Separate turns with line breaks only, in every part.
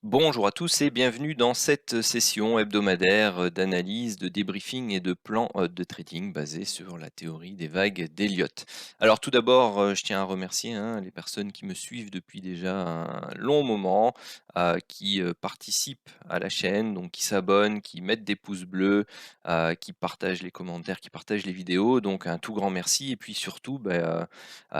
Bonjour à tous et bienvenue dans cette session hebdomadaire d'analyse, de débriefing et de plan de trading basé sur la théorie des vagues d'Elliott. Alors tout d'abord, je tiens à remercier les personnes qui me suivent depuis déjà un long moment, qui participent à la chaîne, donc qui s'abonnent, qui mettent des pouces bleus, qui partagent les commentaires, qui partagent les vidéos. Donc un tout grand merci et puis surtout,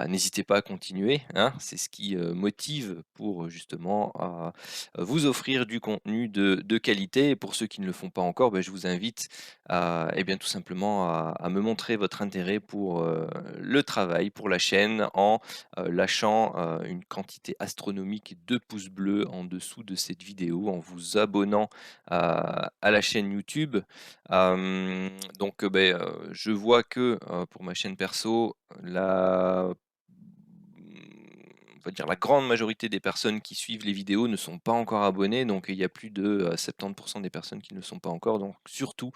n'hésitez pas à continuer, hein, c'est ce qui motive pour justement vous offrir du contenu de qualité. Et pour ceux qui ne le font pas encore, je vous invite à, eh bien, tout simplement à me montrer votre intérêt pour le travail, pour la chaîne, en lâchant une quantité astronomique de pouces bleus en dessous de cette vidéo, en vous abonnant à la chaîne YouTube. Je vois que pour ma chaîne perso, la on va dire la grande majorité des personnes qui suivent les vidéos ne sont pas encore abonnées, donc il y a plus de 70% des personnes qui ne le sont pas encore. Donc surtout,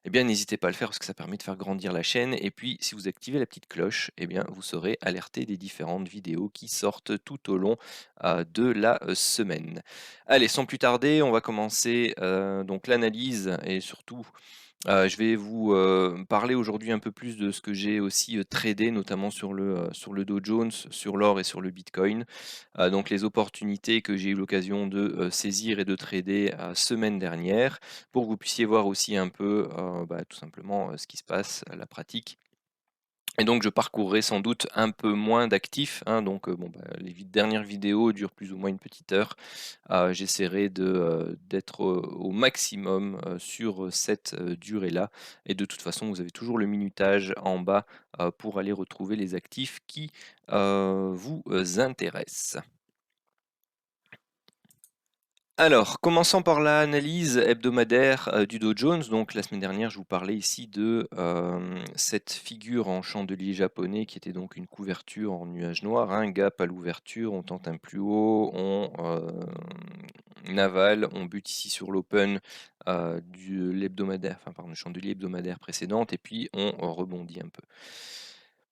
eh bien, n'hésitez pas à le faire parce que ça permet de faire grandir la chaîne. Et puis, si vous activez la petite cloche, eh bien, vous serez alerté des différentes vidéos qui sortent tout au long de la semaine. Allez, sans plus tarder, on va commencer donc l'analyse et surtout je vais vous parler aujourd'hui un peu plus de ce que j'ai aussi tradé, notamment sur le Dow Jones, sur l'or et sur le Bitcoin. Donc les opportunités que j'ai eu l'occasion de saisir et de trader semaine dernière, pour que vous puissiez voir aussi un peu tout simplement ce qui se passe, la pratique. Et donc je parcourrai sans doute un peu moins d'actifs, hein, donc les dernières vidéos durent plus ou moins une petite heure. J'essaierai d'être au maximum sur cette durée-là. Et de toute façon, vous avez toujours le minutage en bas pour aller retrouver les actifs qui vous intéressent. Alors, commençons par l'analyse hebdomadaire du Dow Jones. Donc, la semaine dernière, je vous parlais ici de cette figure en chandelier japonais qui était donc une couverture en nuage noir, un gap à l'ouverture, on tente un plus haut, on avale, on bute ici sur l'open de l'hebdomadaire, enfin pardon, le chandelier hebdomadaire précédente, et puis on rebondit un peu.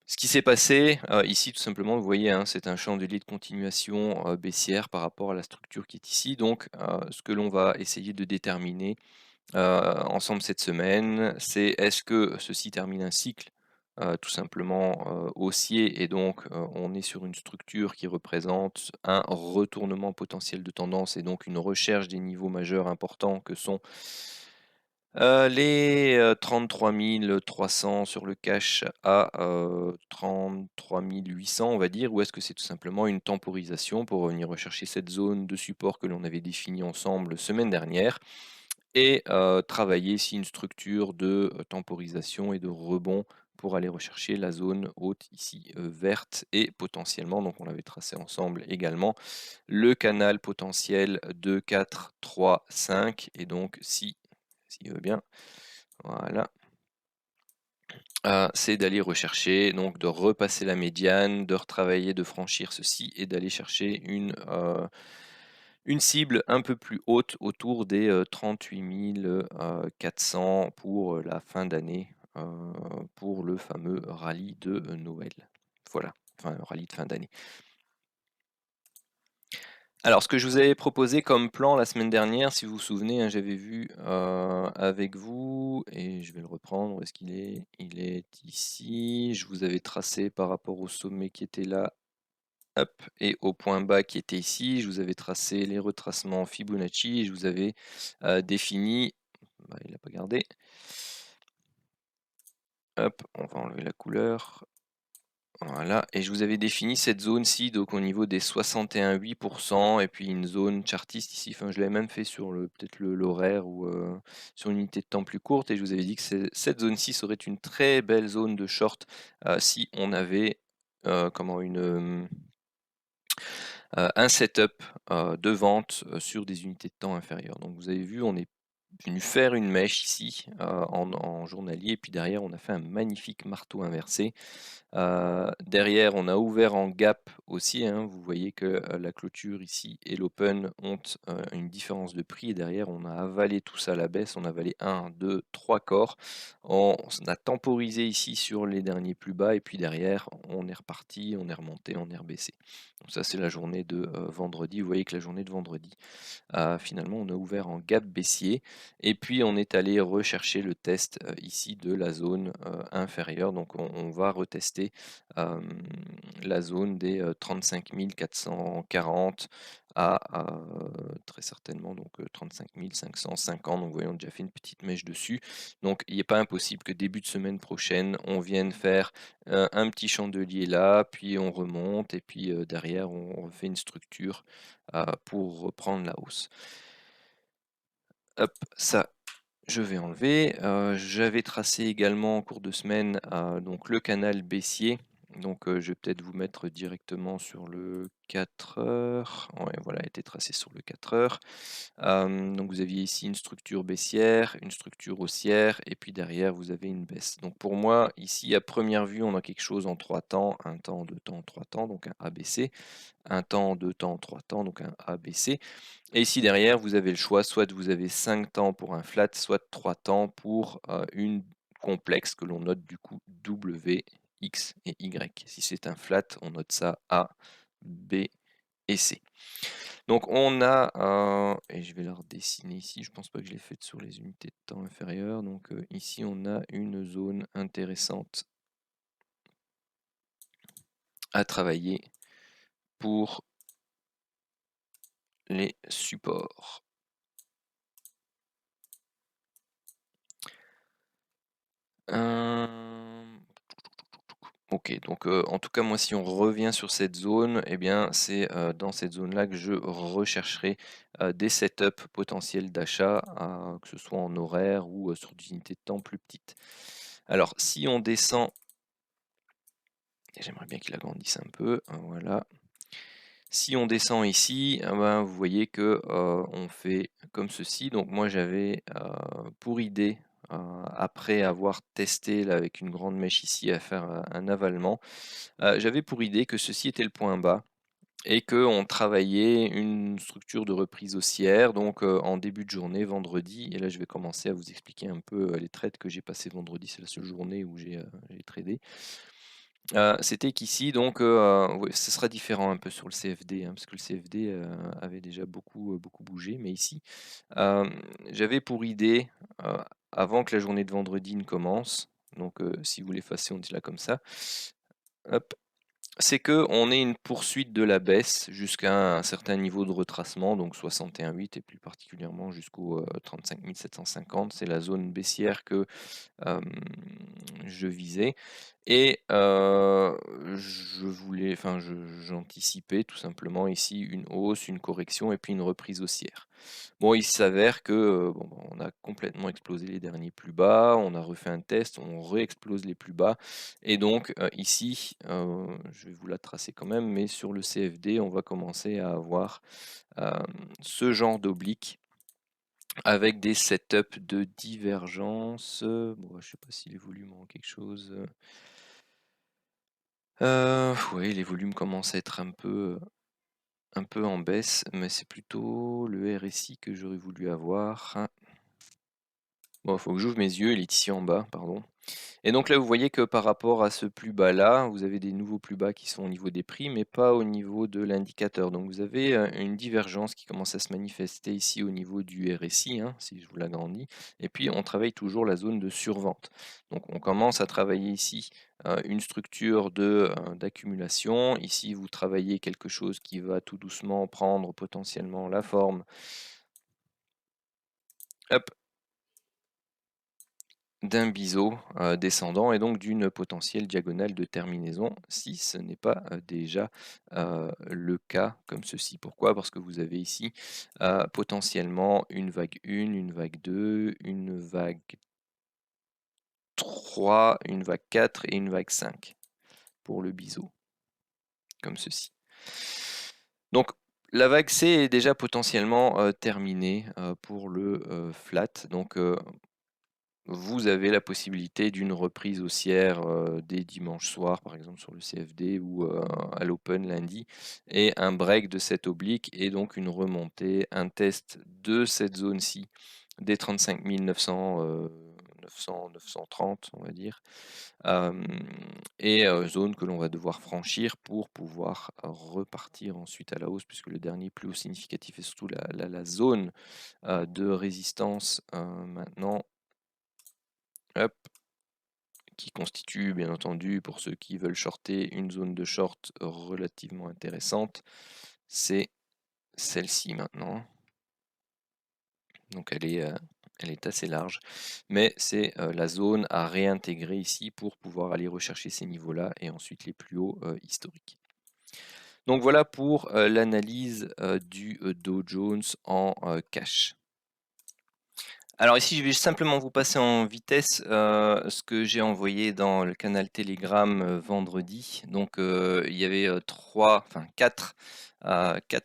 Ce qui s'est passé ici, tout simplement, vous voyez, hein, c'est un chandelier de continuation baissière par rapport à la structure qui est ici. Donc, ce que l'on va essayer de déterminer ensemble cette semaine, c'est est-ce que ceci termine un cycle tout simplement haussier et donc on est sur une structure qui représente un retournement potentiel de tendance et donc une recherche des niveaux majeurs importants que sont les 33 300 sur le cash à 33 800, on va dire, ou est-ce que c'est tout simplement une temporisation pour venir rechercher cette zone de support que l'on avait définie ensemble semaine dernière et travailler ici une structure de temporisation et de rebond pour aller rechercher la zone haute ici verte et potentiellement, donc on l'avait tracé ensemble également, le canal potentiel de 4, 3, 5 et donc si s'il veut bien. Voilà. C'est d'aller rechercher, donc de repasser la médiane, de retravailler, de franchir ceci et d'aller chercher une cible un peu plus haute autour des 38 400 pour la fin d'année, pour le fameux rallye de Noël. Voilà, enfin rallye de fin d'année. Alors, ce que je vous avais proposé comme plan la semaine dernière, si vous vous souvenez, hein, j'avais vu avec vous, et je vais le reprendre, où est-ce qu'il est? Il est ici. Je vous avais tracé par rapport au sommet qui était là, hop, et au point bas qui était ici. Je vous avais tracé les retracements Fibonacci, et je vous avais défini, il n'a pas gardé, hop, on va enlever la couleur. Voilà, et je vous avais défini cette zone-ci, donc au niveau des 61,8%, et puis une zone chartiste ici, enfin je l'avais même fait sur peut-être l'horaire ou sur une unité de temps plus courte, et je vous avais dit que cette zone-ci serait une très belle zone de short si on avait un setup de vente sur des unités de temps inférieures. Donc vous avez vu, on est venu faire une mèche ici en journalier, et puis derrière on a fait un magnifique marteau inversé. Derrière, on a ouvert en gap aussi, hein. Vous voyez que la clôture ici et l'open ont une différence de prix, et derrière, on a avalé tout ça à la baisse. On a avalé 1, 2, 3 corps. On a temporisé ici sur les derniers plus bas, et puis derrière, on est reparti, on est remonté, on est rebaissé. Donc ça, c'est la journée de vendredi. Vous voyez que la journée de vendredi, finalement, on a ouvert en gap baissier, et puis on est allé rechercher le test ici de la zone inférieure. Donc on va retester la zone des 35 440 à très certainement donc 35 550. Donc voyons, on a déjà fait une petite mèche dessus. Donc il n'est pas impossible que début de semaine prochaine, on vienne faire un petit chandelier là, puis on remonte, et puis derrière on refait une structure pour reprendre la hausse. Hop, ça, je vais enlever. J'avais tracé également en cours de semaine donc le canal baissier. Donc je vais peut-être vous mettre directement sur le 4 heures. Ouais, voilà, a été tracé sur le 4 heures. Donc vous aviez ici une structure baissière, une structure haussière, et puis derrière vous avez une baisse. Donc pour moi, ici à première vue, on a quelque chose en 3 temps, un temps, 2 temps, 3 temps, donc un ABC, un temps, 2 temps, 3 temps, donc un ABC. Et ici derrière, vous avez le choix, soit vous avez 5 temps pour un flat, soit 3 temps pour une complexe que l'on note du coup W, X et Y. Si c'est un flat, on note ça A, B et C. Donc on a, et je vais la redessiner ici, je pense pas que je l'ai faite sur les unités de temps inférieures. Donc ici on a une zone intéressante à travailler pour les supports. Ok, donc en tout cas moi, si on revient sur cette zone, eh bien c'est dans cette zone-là que je rechercherai des setups potentiels d'achat, que ce soit en horaire ou sur des unités de temps plus petites. Alors si on descend, et j'aimerais bien qu'il agrandisse un peu, voilà. Si on descend ici, eh ben, vous voyez que on fait comme ceci. Donc moi j'avais pour idée, après avoir testé là, avec une grande mèche ici, à faire un avalement, j'avais pour idée que ceci était le point bas, et qu'on travaillait une structure de reprise haussière, donc en début de journée, vendredi. Et là je vais commencer à vous expliquer un peu les trades que j'ai passé vendredi. C'est la seule journée où j'ai tradé. C'était qu'ici, donc, ouais, ce sera différent un peu sur le CFD, hein, parce que le CFD avait déjà beaucoup bougé. Mais ici, j'avais pour idée, avant que la journée de vendredi ne commence, donc si vous l'effacez, on dit là comme ça, hop, c'est qu'on ait une poursuite de la baisse jusqu'à un certain niveau de retracement, donc 61,8, et plus particulièrement jusqu'au 35 750. C'est la zone baissière que je visais. Et j'anticipais tout simplement ici une hausse, une correction, et puis une reprise haussière. Bon, il s'avère que bon, on a complètement explosé les derniers plus bas, on a refait un test, on réexplose les plus bas, et donc ici, je vais vous la tracer quand même, mais sur le CFD, on va commencer à avoir ce genre d'oblique avec des setups de divergence. Bon, je sais pas si les volumes ont quelque chose. Oui, les volumes commencent à être un peu en baisse, mais c'est plutôt le RSI que j'aurais voulu avoir. Bon, il faut que j'ouvre mes yeux, il est ici en bas, pardon. Et donc là, vous voyez que par rapport à ce plus bas là, vous avez des nouveaux plus bas qui sont au niveau des prix, mais pas au niveau de l'indicateur. Donc vous avez une divergence qui commence à se manifester ici au niveau du RSI, hein, si je vous l'agrandis. Et puis on travaille toujours la zone de survente. Donc on commence à travailler ici une structure d'accumulation. Ici, vous travaillez quelque chose qui va tout doucement prendre potentiellement la forme, hop, d'un biseau descendant, et donc d'une potentielle diagonale de terminaison, si ce n'est pas déjà le cas comme ceci. Pourquoi? Parce que vous avez ici potentiellement une vague 1, une vague 2, une vague 3, une vague 4 et une vague 5 pour le biseau, comme ceci. Donc la vague C est déjà potentiellement terminée pour le flat. Donc vous avez la possibilité d'une reprise haussière dès dimanche soir, par exemple sur le CFD ou à l'open lundi, et un break de cette oblique et donc une remontée, un test de cette zone-ci des 35 900, 930, on va dire, et zone que l'on va devoir franchir pour pouvoir repartir ensuite à la hausse, puisque le dernier plus haut significatif est surtout la zone de résistance maintenant. Hop, qui constitue bien entendu, pour ceux qui veulent shorter, une zone de short relativement intéressante. C'est celle-ci maintenant. Donc elle est assez large, mais c'est la zone à réintégrer ici pour pouvoir aller rechercher ces niveaux-là et ensuite les plus hauts historiques. Donc voilà pour l'analyse du Dow Jones en cash. Alors ici, je vais simplement vous passer en vitesse ce que j'ai envoyé dans le canal Telegram vendredi. Donc il y avait quatre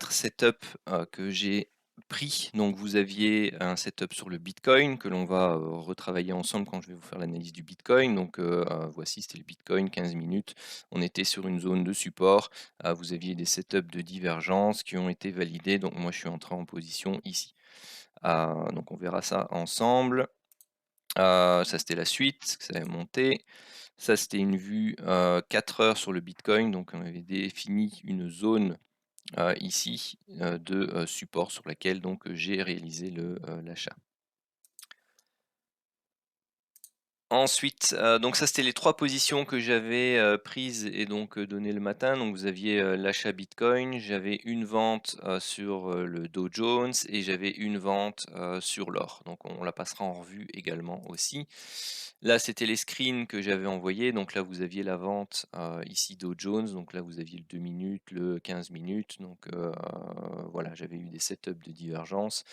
setups que j'ai pris. Donc vous aviez un setup sur le Bitcoin que l'on va retravailler ensemble quand je vais vous faire l'analyse du Bitcoin. Donc voici, c'était le Bitcoin, 15 minutes. On était sur une zone de support. Vous aviez des setups de divergence qui ont été validés. Donc moi, je suis entré en position ici. Donc on verra ça ensemble. Ça c'était la suite, ça avait monté. Ça c'était une vue 4 heures sur le Bitcoin, donc on avait défini une zone ici de support sur laquelle donc j'ai réalisé l'achat. Ensuite, donc ça c'était les 3 positions que j'avais prises et donc données le matin. Donc vous aviez l'achat Bitcoin, j'avais une vente sur le Dow Jones et j'avais une vente sur l'or. Donc on la passera en revue également aussi. Là c'était les screens que j'avais envoyés. Donc là vous aviez la vente ici Dow Jones. Donc là vous aviez le 2 minutes, le 15 minutes. Donc voilà, j'avais eu des setups de divergence.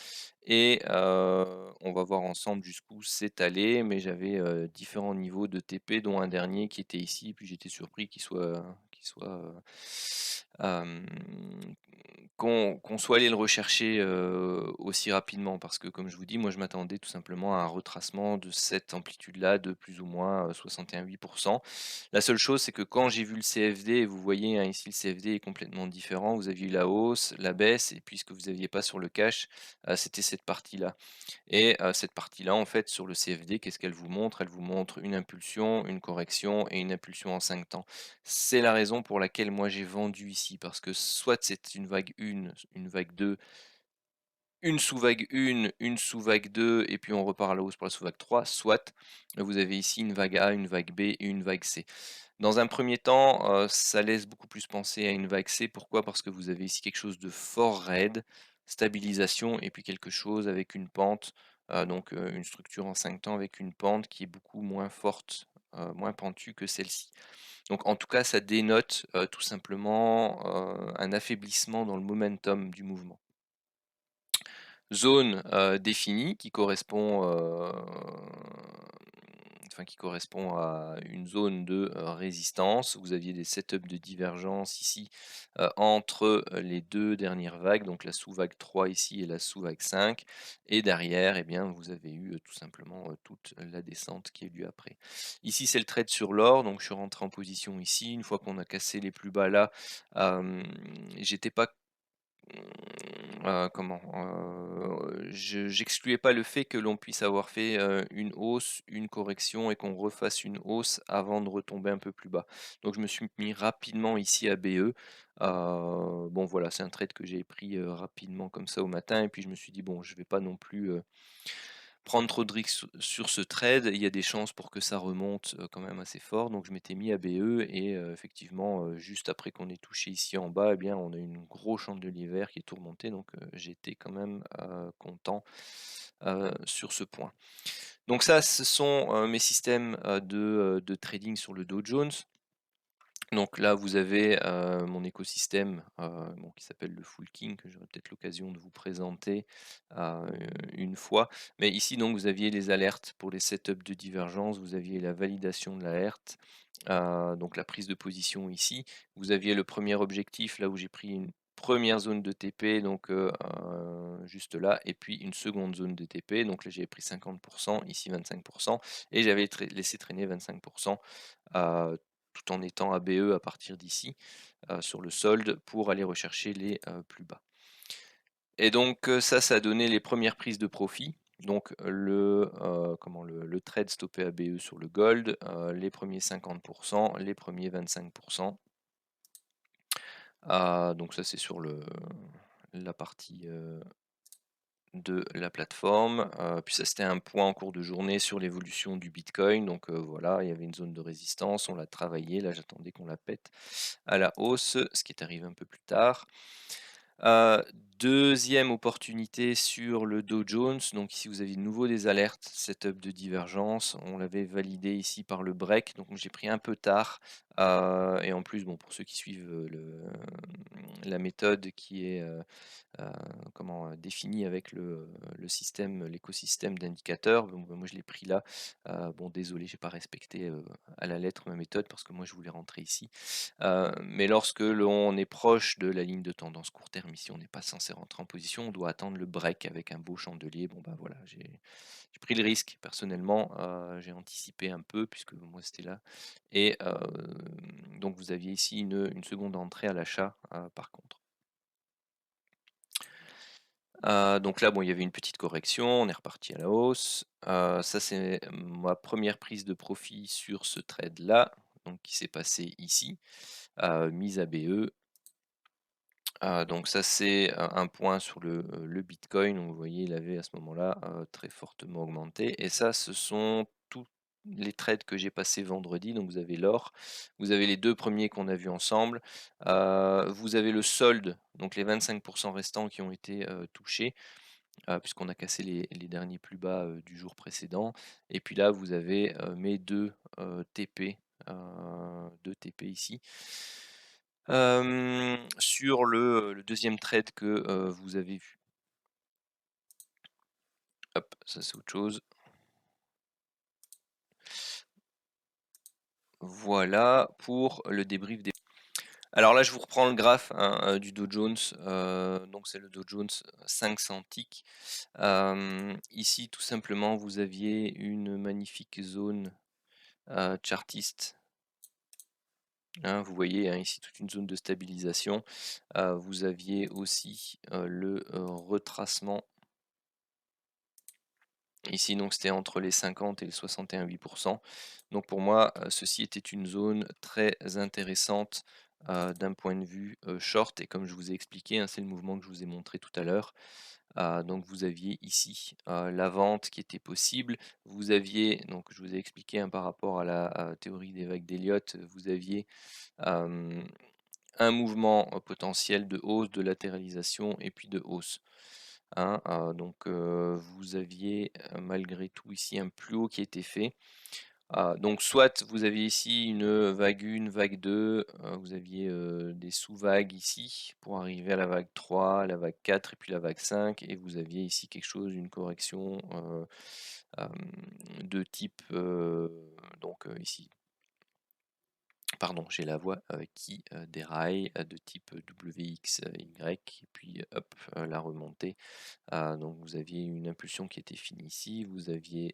Et on va voir ensemble jusqu'où c'est allé, mais j'avais différents niveaux de TP, dont un dernier qui était ici, puis j'étais surpris hem, qu'on soit allé le rechercher aussi rapidement, parce que comme je vous dis, moi je m'attendais tout simplement à un retracement de cette amplitude-là de plus ou moins 61,8%. La seule chose, c'est que quand j'ai vu le CFD, et vous voyez hein, ici le CFD est complètement différent, vous aviez eu la hausse, la baisse, et puis ce que vous n'aviez pas sur le cash, c'était cette partie-là. Et cette partie-là, en fait, sur le CFD, qu'est-ce qu'elle vous montre? Elle vous montre une impulsion, une correction et une impulsion en 5 temps. C'est la raison pour laquelle moi j'ai vendu ici, parce que soit c'est une vague 1, une vague 2, une sous-vague 1, une sous-vague 2, et puis on repart à la hausse pour la sous-vague 3, soit vous avez ici une vague A, une vague B et une vague C. Dans un premier temps, ça laisse beaucoup plus penser à une vague C. Pourquoi? Parce que vous avez ici quelque chose de fort raide, stabilisation et puis quelque chose avec une pente, donc une structure en 5 temps avec une pente qui est beaucoup moins forte, moins pentue que celle-ci. Donc en tout cas, ça dénote, tout simplement, un affaiblissement dans le momentum du mouvement. Zone définie qui correspond, qui correspond à une zone de résistance. Vous aviez des setups de divergence ici entre les deux dernières vagues, donc la sous-vague 3 ici et la sous-vague 5. Et derrière, eh bien, vous avez eu tout simplement toute la descente qui a eu lieu après. Ici, c'est le trade sur l'or, donc je suis rentré en position ici. Une fois qu'on a cassé les plus bas là, j'étais pas j'excluais pas le fait que l'on puisse avoir fait une hausse, une correction et qu'on refasse une hausse avant de retomber un peu plus bas. Donc je me suis mis rapidement ici à BE. Bon voilà, c'est un trade que j'ai pris rapidement comme ça au matin et puis je me suis dit bon, je vais pas non plus prendre trop de risques sur ce trade. Il y a des chances pour que ça remonte quand même assez fort. Donc je m'étais mis à BE et effectivement, juste après qu'on ait touché ici en bas, eh bien, on a une grosse chandelier vert qui est tout remonté. Donc j'étais quand même content sur ce point. Donc ça, ce sont mes systèmes de trading sur le Dow Jones. Donc là, vous avez mon écosystème qui s'appelle le Full King, que j'aurai peut-être l'occasion de vous présenter une fois. Mais ici, donc, vous aviez les alertes pour les setups de divergence, vous aviez la validation de l'alerte, donc la prise de position ici. Vous aviez le premier objectif, là où j'ai pris première zone de TP, donc juste là, et puis une seconde zone de TP. Donc là, j'avais pris 50%, ici 25%, et j'avais laissé traîner 25%, tout en étant ABE à partir d'ici, sur le solde, pour aller rechercher les plus bas. Et donc ça a donné les premières prises de profit. Donc le trade stoppé ABE sur le gold, les premiers 50%, les premiers 25%. Donc ça c'est sur la partie de la plateforme. Puis ça c'était un point en cours de journée sur l'évolution du Bitcoin. Donc voilà, il y avait une zone de résistance, on l'a travaillé. Là j'attendais qu'on la pète à la hausse, ce qui est arrivé un peu plus tard. Deuxième opportunité sur le Dow Jones. Donc ici vous avez de nouveau des alertes, setup de divergence. On l'avait validé ici par le break, donc j'ai pris un peu tard. Et en plus, bon, pour ceux qui suivent la méthode qui est définie avec le système, l'écosystème d'indicateurs, moi je l'ai pris là. Bon, désolé, j'ai pas respecté à la lettre ma méthode parce que moi je voulais rentrer ici. Mais lorsque l'on est proche de la ligne de tendance court terme, ici on n'est pas censé rentrer en position, on doit attendre le break avec un beau chandelier. Bon bah voilà, j'ai pris le risque personnellement, j'ai anticipé un peu puisque moi c'était là. Et donc vous aviez ici une seconde entrée à l'achat par contre. Donc là, bon, il y avait une petite correction, on est reparti à la hausse. Ça, c'est ma première prise de profit sur ce trade-là, donc qui s'est passé ici, mise à BE. Donc ça, c'est un point sur le Bitcoin. Donc vous voyez, il avait à ce moment-là très fortement augmenté. Et ça, ce sont tous les trades que j'ai passés vendredi. Donc vous avez l'or, vous avez les deux premiers qu'on a vus ensemble. Vous avez le solde, donc les 25% restants qui ont été touchés, puisqu'on a cassé les derniers plus bas du jour précédent. Et puis là, vous avez mes deux TP, deux TP ici. Sur le deuxième trade que vous avez vu. Hop, ça c'est autre chose. Voilà pour le débrief des. Alors là, je vous reprends le graphe hein, du Dow Jones. Donc c'est le Dow Jones 500 ticks. Ici, tout simplement, vous aviez une magnifique zone chartiste. Hein, vous voyez hein, ici toute une zone de stabilisation. Vous aviez aussi le retracement. Ici, donc c'était entre les 50 et les 61,8%. Donc pour moi, ceci était une zone très intéressante d'un point de vue short. Et comme je vous ai expliqué, hein, c'est le mouvement que je vous ai montré tout à l'heure. Donc vous aviez ici la vente qui était possible. Vous aviez, donc je vous ai expliqué hein, par rapport à la théorie des vagues d'Elliott, vous aviez un mouvement potentiel de hausse, de latéralisation et puis de hausse. Hein, donc vous aviez malgré tout ici un plus haut qui était fait. Donc soit vous aviez ici une vague 1, vague 2, vous aviez des sous-vagues ici pour arriver à la vague 3, la vague 4 et puis la vague 5, et vous aviez ici quelque chose, une correction de type, donc ici pardon, j'ai la voix qui déraille de type WXY, et puis hop, la remontée. Donc vous aviez une impulsion qui était finie ici, vous aviez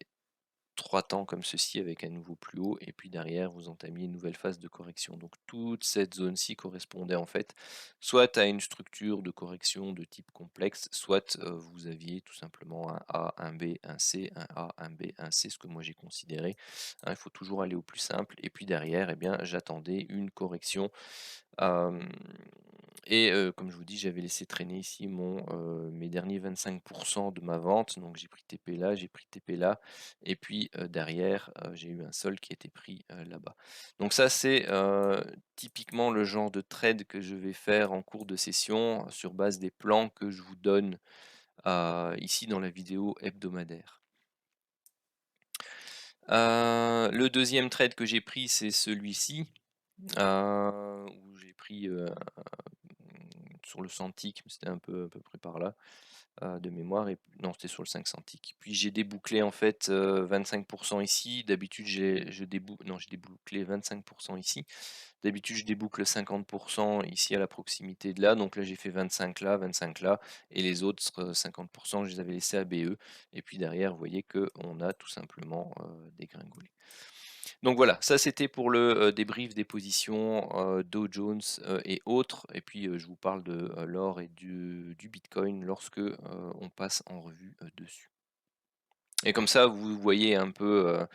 3 temps comme ceci avec un nouveau plus haut, et puis derrière vous entamiez une nouvelle phase de correction. Donc toute cette zone-ci correspondait en fait soit à une structure de correction de type complexe, soit vous aviez tout simplement un A, un B, un C, un A, un B, un C, ce que moi j'ai considéré. Hein, il faut toujours aller au plus simple, et puis derrière, eh bien, j'attendais une correction. Et comme je vous dis, j'avais laissé traîner ici mes derniers 25% de ma vente. Donc j'ai pris TP là, j'ai pris TP là. Et puis derrière, j'ai eu un sol qui était pris là-bas. Donc ça, c'est typiquement le genre de trade que je vais faire en cours de session sur base des plans que je vous donne ici dans la vidéo hebdomadaire. Le deuxième trade que j'ai pris, c'est celui-ci, où j'ai pris sur le 100 ticks, c'était un peu à peu près par là de mémoire. Et non, c'était sur le 500 ticks. Puis j'ai débouclé en fait 25% ici. D'habitude, j'ai débouclé 25% ici. D'habitude, je déboucle 50% ici à la proximité de là. Donc là, j'ai fait 25 là, 25 là. Et les autres 50%, je les avais laissés à BE. Et puis derrière, vous voyez qu'on a tout simplement dégringolé. Donc voilà, ça c'était pour le débrief des positions Dow Jones et autres. Et puis je vous parle de l'or et du Bitcoin lorsque on passe en revue dessus. Et comme ça, vous voyez un peu.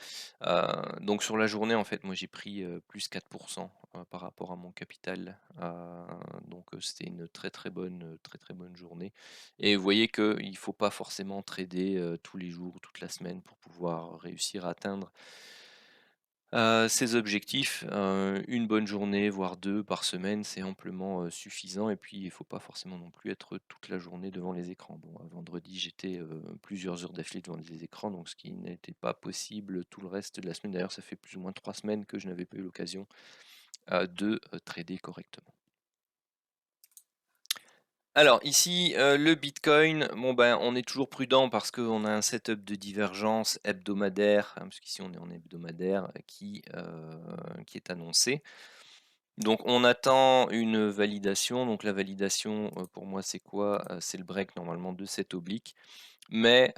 Donc sur la journée, en fait, moi j'ai pris plus 4% par rapport à mon capital. Donc c'était une très très bonne journée. Et vous voyez qu'il ne faut pas forcément trader tous les jours, toute la semaine pour pouvoir réussir à atteindre ses objectifs. Une bonne journée, voire 2 par semaine, c'est amplement suffisant. Et puis, il faut pas forcément non plus être toute la journée devant les écrans. Bon, vendredi, j'étais plusieurs heures d'affilée devant les écrans, donc ce qui n'était pas possible tout le reste de la semaine. D'ailleurs, ça fait plus ou moins 3 semaines que je n'avais pas eu l'occasion de trader correctement. Alors ici, le Bitcoin, bon ben, on est toujours prudent parce qu'on a un setup de divergence hebdomadaire, hein, parce qu'ici on est en hebdomadaire, qui est annoncé. Donc on attend une validation. Donc la validation, pour moi, c'est quoi? C'est le break normalement de cet oblique. Mais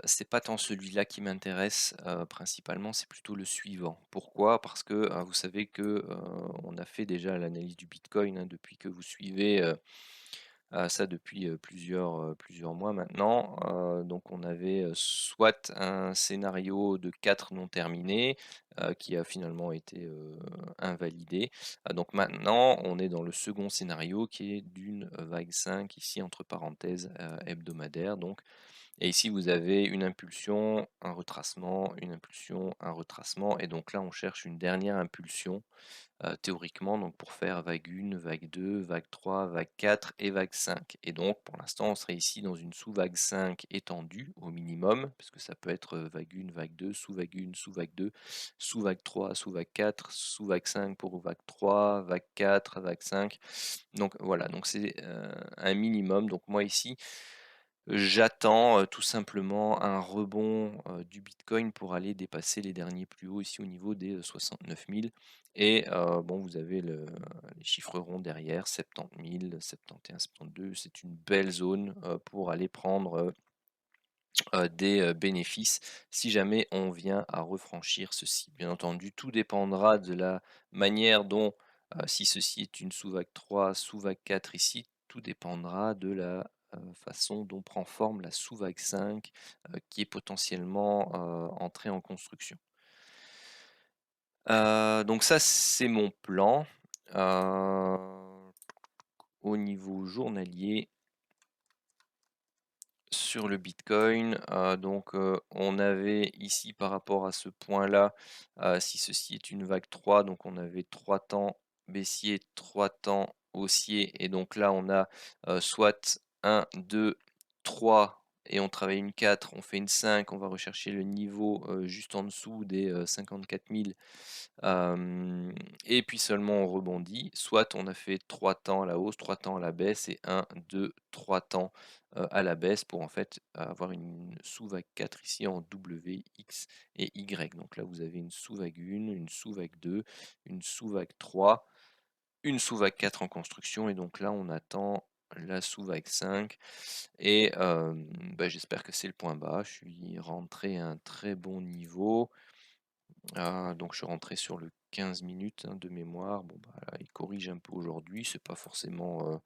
c'est pas tant celui-là qui m'intéresse principalement, c'est plutôt le suivant. Pourquoi? Parce que vous savez que on a fait déjà l'analyse du Bitcoin, hein, depuis que vous suivez ça depuis plusieurs mois maintenant. Donc on avait soit un scénario de 4 non terminés qui a finalement été invalidé. Donc maintenant on est dans le second scénario qui est d'une vague 5 ici entre parenthèses hebdomadaire. Donc, et ici vous avez une impulsion, un retracement, une impulsion, un retracement. Et donc là on cherche une dernière impulsion théoriquement, donc pour faire vague 1, vague 2, vague 3, vague 4 et vague 5. Et donc pour l'instant on serait ici dans une sous-vague 5 étendue au minimum, parce que ça peut être vague 1, vague 2, sous-vague 1, sous-vague 2, sous-vague 3, sous-vague 4, sous-vague 5 pour vague 3, vague 4, vague 5. Donc voilà, donc c'est un minimum. Donc moi ici, j'attends tout simplement un rebond du Bitcoin pour aller dépasser les derniers plus hauts ici au niveau des 69 000. Et bon, vous avez les chiffres ronds derrière, 70 000, 71, 72. C'est une belle zone pour aller prendre des bénéfices si jamais on vient à refranchir ceci. Bien entendu, tout dépendra de la manière dont, si ceci est une sous-vague 3, sous-vague 4 ici, tout dépendra de la façon dont prend forme la sous-vague 5 qui est potentiellement entrée en construction. Donc ça, c'est mon plan. Au niveau journalier, sur le Bitcoin, donc on avait ici par rapport à ce point-là, si ceci est une vague 3, donc on avait 3 temps baissier, 3 temps haussier. Et donc là on a soit 1, 2, 3 et on travaille une 4, on fait une 5, on va rechercher le niveau juste en dessous des 54 000. Et puis seulement on rebondit, soit on a fait 3 temps à la hausse, 3 temps à la baisse et 1, 2, 3 temps à la baisse pour en fait avoir une sous-vague 4 ici en W, X et Y. Donc là vous avez une sous-vague 1, une sous-vague 2, une sous-vague 3, une sous-vague 4 en construction. Et donc là on attend la sous-vague 5 et bah, j'espère que c'est le point bas. Je suis rentré à un très bon niveau. Donc je suis rentré sur le 15 minutes de mémoire. Bon bah là, il corrige un peu aujourd'hui, c'est pas forcément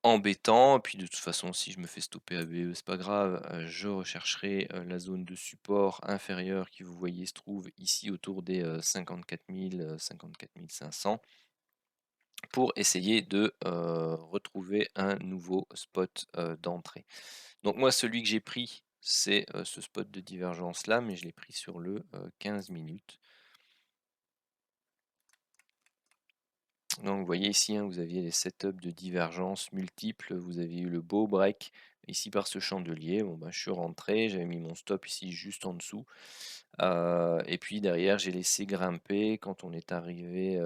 embêtant. Et puis de toute façon, si je me fais stopper à BE, c'est pas grave. Je rechercherai la zone de support inférieure qui, vous voyez, se trouve ici autour des 54 000, 54 500 pour essayer de retrouver un nouveau spot d'entrée. Donc moi, celui que j'ai pris, c'est ce spot de divergence là, mais je l'ai pris sur le 15 minutes. Donc vous voyez ici, hein, vous aviez les setups de divergence multiples, vous aviez eu le beau break ici par ce chandelier. Bon, ben, je suis rentré, j'avais mis mon stop ici juste en dessous. Et puis derrière, j'ai laissé grimper. Quand on est arrivé,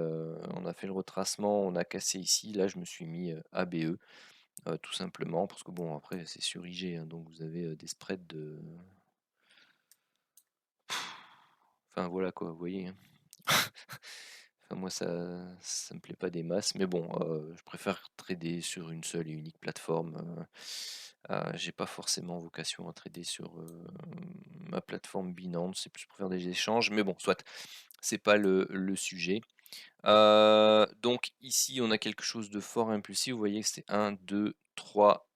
on a fait le retracement, on a cassé ici. Là, je me suis mis ABE, tout simplement, parce que bon, après, c'est sur IG, hein, donc vous avez des spreads de. Enfin voilà quoi, vous voyez, hein. Enfin, moi, ça me plaît pas des masses, mais bon, je préfère trader sur une seule et unique plateforme. J'ai pas forcément vocation à trader sur ma plateforme Binance, c'est plus pour faire des échanges, mais bon, soit, c'est pas le sujet. Donc ici, on a quelque chose de fort impulsif. Vous voyez que c'était 1, 2, 3,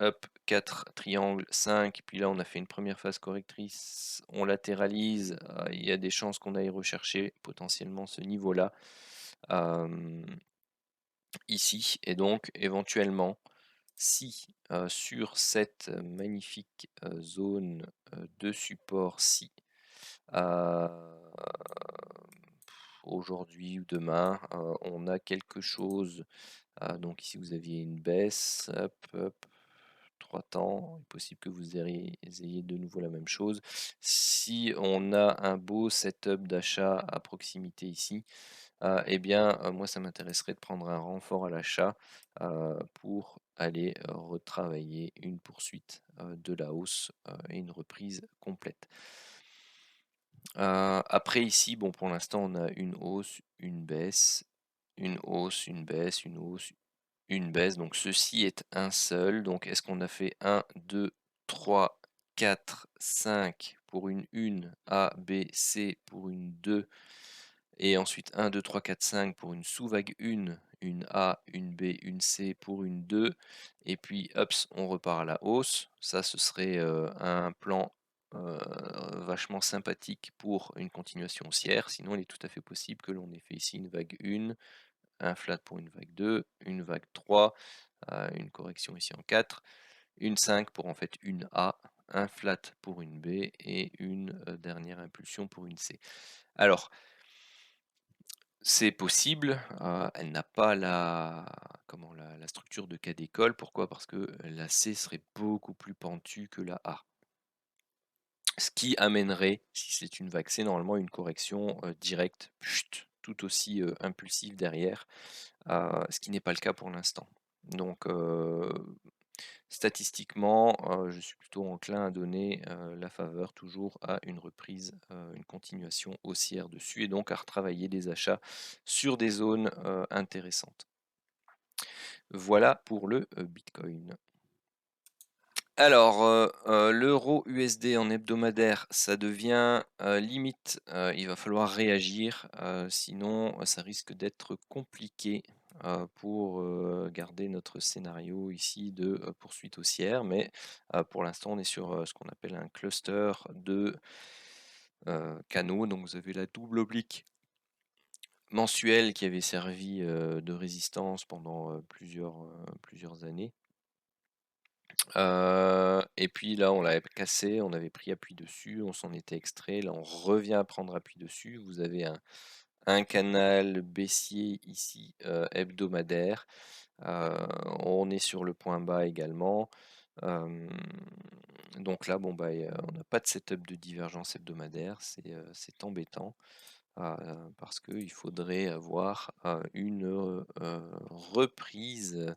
hop, 4 triangles, 5. Puis là, on a fait une première phase correctrice. On latéralise. Il y a des chances qu'on aille rechercher potentiellement ce niveau-là ici. Et donc, éventuellement, si sur cette magnifique zone de support-ci, aujourd'hui ou demain, on a quelque chose. Donc ici, vous aviez une baisse, hop, hop, 3 temps. Il est possible que vous ayez de nouveau la même chose. Si on a un beau setup d'achat à proximité ici, eh bien, moi, ça m'intéresserait de prendre un renfort à l'achat pour aller retravailler une poursuite de la hausse et une reprise complète. Après ici, bon, pour l'instant, on a une hausse, une baisse, une hausse, une baisse, une hausse, une baisse. Donc ceci est un seul. Donc est-ce qu'on a fait 1, 2, 3, 4, 5 pour une 1, A, B, C pour une 2, et ensuite 1, 2, 3, 4, 5 pour une sous-vague 1, une A, une B, une C pour une 2, et puis hop, on repart à la hausse. Ça, ce serait un plan vachement sympathique pour une continuation haussière. Sinon, il est tout à fait possible que l'on ait fait ici une vague 1, un flat pour une vague 2, une vague 3, une correction ici en 4, une 5 pour en fait une A, un flat pour une B et une dernière impulsion pour une C. Alors, c'est possible, elle n'a pas la structure de cas d'école. Pourquoi? Parce que la C serait beaucoup plus pentue que la A. Ce qui amènerait, si c'est une vague C, normalement une correction directe, tout aussi impulsive derrière, ce qui n'est pas le cas pour l'instant. Donc statistiquement, je suis plutôt enclin à donner la faveur toujours à une reprise, une continuation haussière dessus, et donc à retravailler des achats sur des zones intéressantes. Voilà pour le Bitcoin. Alors, l'euro USD en hebdomadaire, ça devient limite, il va falloir réagir, sinon ça risque d'être compliqué pour garder notre scénario ici de poursuite haussière. Mais pour l'instant, on est sur ce qu'on appelle un cluster de canaux. Donc vous avez la double oblique mensuelle qui avait servi de résistance pendant plusieurs années. Et puis là, on l'avait cassé, on avait pris appui dessus, on s'en était extrait. Là, on revient à prendre appui dessus. Vous avez un canal baissier ici hebdomadaire. On est sur le point bas également. Donc là, bon, bah, on n'a pas de setup de divergence hebdomadaire, c'est embêtant. Parce qu'il faudrait avoir une reprise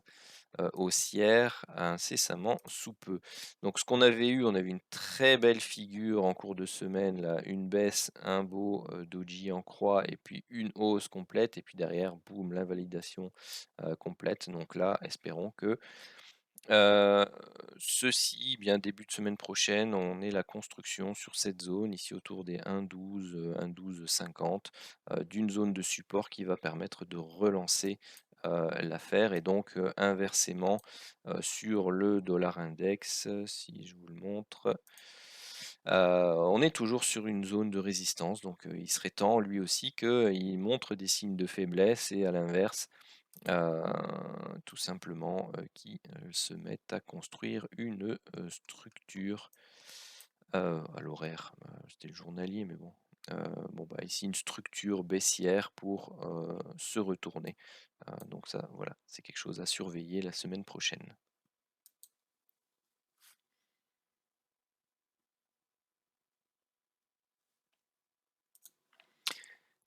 haussière incessamment sous peu. Donc ce qu'on avait eu, on avait une très belle figure en cours de semaine, là, une baisse, un beau doji en croix, et puis une hausse complète, et puis derrière, boum, l'invalidation complète. Donc là, espérons que euh, ceci, bien début de semaine prochaine, on est la construction sur cette zone, ici autour des 1,12, 1,12,50, d'une zone de support qui va permettre de relancer l'affaire. Et donc inversement sur le dollar index, si je vous le montre, on est toujours sur une zone de résistance. Donc il serait temps lui aussi qu'il montre des signes de faiblesse, et à l'inverse, tout simplement qui se mettent à construire une structure à l'horaire. C'était le journalier, mais bon, Bon, bah, ici une structure baissière pour se retourner. Donc ça, voilà, c'est quelque chose à surveiller la semaine prochaine.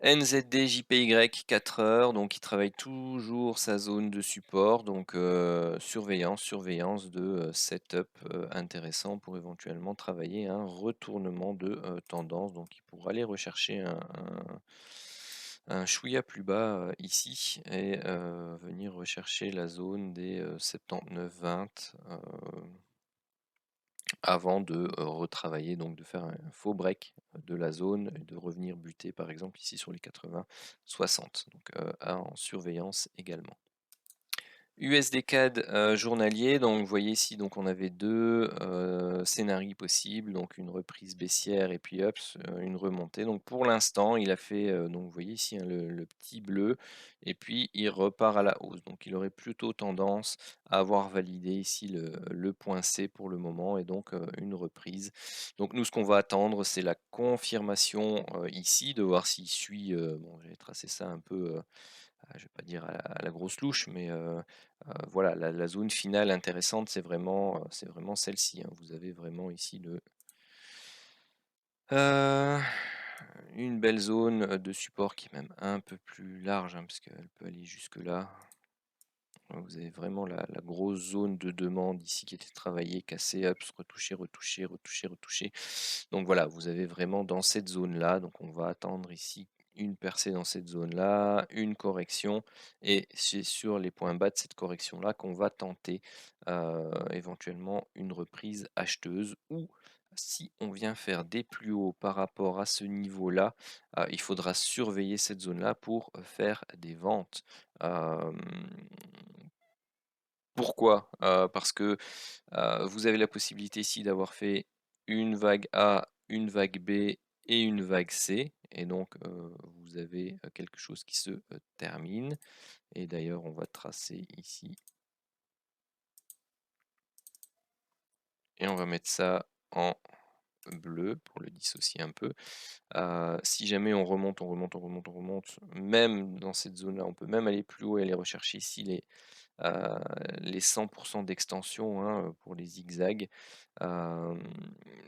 NZD JPY 4 heures, donc il travaille toujours sa zone de support, donc surveillance de setup intéressant pour éventuellement travailler un retournement de tendance. Donc il pourra aller rechercher un chouïa plus bas ici et venir rechercher la zone des 79,20 avant de retravailler, donc de faire un faux break de la zone et de revenir buter par exemple ici sur les 80-60, donc en surveillance également. USD CAD journalier, donc vous voyez ici, donc on avait deux scénarios possibles, donc une reprise baissière et puis hop, une remontée. Donc pour l'instant, il a fait, donc vous voyez ici hein, le petit bleu, et puis il repart à la hausse. Donc il aurait plutôt tendance à avoir validé ici le point C pour le moment, et donc une reprise. Donc nous, ce qu'on va attendre, c'est la confirmation ici, de voir s'il suit, bon, j'ai tracé ça un peu je vais pas dire à la grosse louche, mais voilà, la zone finale intéressante, c'est vraiment celle-ci, hein. Vous avez vraiment ici euh, une belle zone de support qui est même un peu plus large, hein, parce qu'elle peut aller jusque là. Vous avez vraiment la grosse zone de demande ici qui était travaillée, cassée, hop, retoucher, retoucher, retoucher, retoucher. Donc voilà, vous avez vraiment dans cette zone-là, donc on va attendre ici une percée dans cette zone-là, une correction, et c'est sur les points bas de cette correction-là qu'on va tenter éventuellement une reprise acheteuse, ou si on vient faire des plus hauts par rapport à ce niveau-là, il faudra surveiller cette zone-là pour faire des ventes. Pourquoi? Parce que vous avez la possibilité ici d'avoir fait une vague A, une vague B et une vague C, et donc vous avez quelque chose qui se termine. Et d'ailleurs, on va tracer ici et on va mettre ça en bleu pour le dissocier un peu. Si jamais on remonte, on remonte, on remonte, on remonte, même dans cette zone-là, on peut même aller plus haut et aller rechercher ici les 100% d'extension hein, pour les zigzags.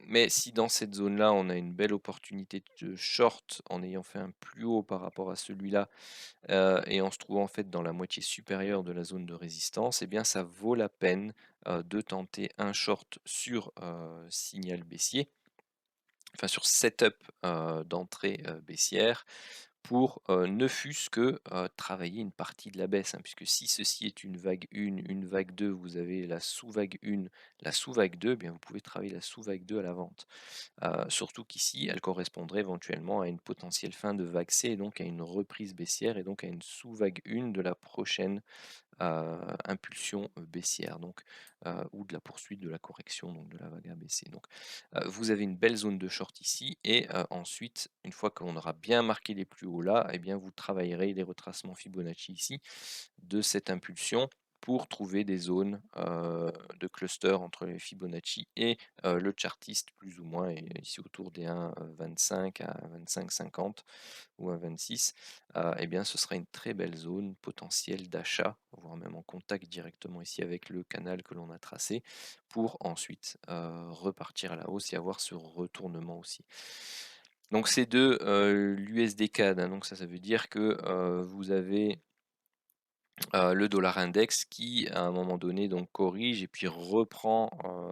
Mais si dans cette zone-là, on a une belle opportunité de short en ayant fait un plus haut par rapport à celui-là et en se trouvant en fait dans la moitié supérieure de la zone de résistance, eh bien ça vaut la peine de tenter un short sur signal baissier, enfin sur setup d'entrée baissière, pour ne fût-ce que travailler une partie de la baisse, hein, puisque si ceci est une vague 1, une vague 2, vous avez la sous-vague 1, la sous-vague 2, eh bien vous pouvez travailler la sous-vague 2 à la vente. Surtout qu'ici, elle correspondrait éventuellement à une potentielle fin de vague C, et donc à une reprise baissière, et donc à une sous-vague 1 de la prochaine impulsion baissière, donc, ou de la poursuite de la correction, donc de la vague ABC. Donc, vous avez une belle zone de short ici, et ensuite, une fois qu'on aura bien marqué les plus hauts là, eh bien vous travaillerez les retracements Fibonacci ici de cette impulsion pour trouver des zones de cluster entre les Fibonacci et le chartiste plus ou moins, et ici autour des 1,25 à 25,50 ou 1,26, eh bien ce sera une très belle zone potentielle d'achat, voire même en contact directement ici avec le canal que l'on a tracé, pour ensuite repartir à la hausse et avoir ce retournement aussi. Donc c'est de l'USD CAD, hein, donc ça veut dire que vous avez le dollar index qui à un moment donné donc corrige et puis reprend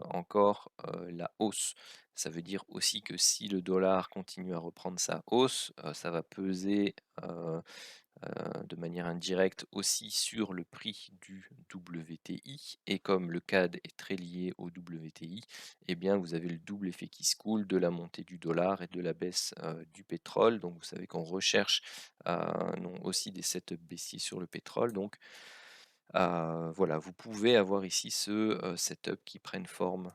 encore la hausse. Ça veut dire aussi que si le dollar continue à reprendre sa hausse, ça va peser de manière indirecte aussi sur le prix du WTI, et comme le CAD est très lié au WTI, eh bien vous avez le double effet qui se coule de la montée du dollar et de la baisse du pétrole. Donc vous savez qu'on recherche aussi des setups baissiers sur le pétrole. Donc voilà, vous pouvez avoir ici ce setup qui prenne forme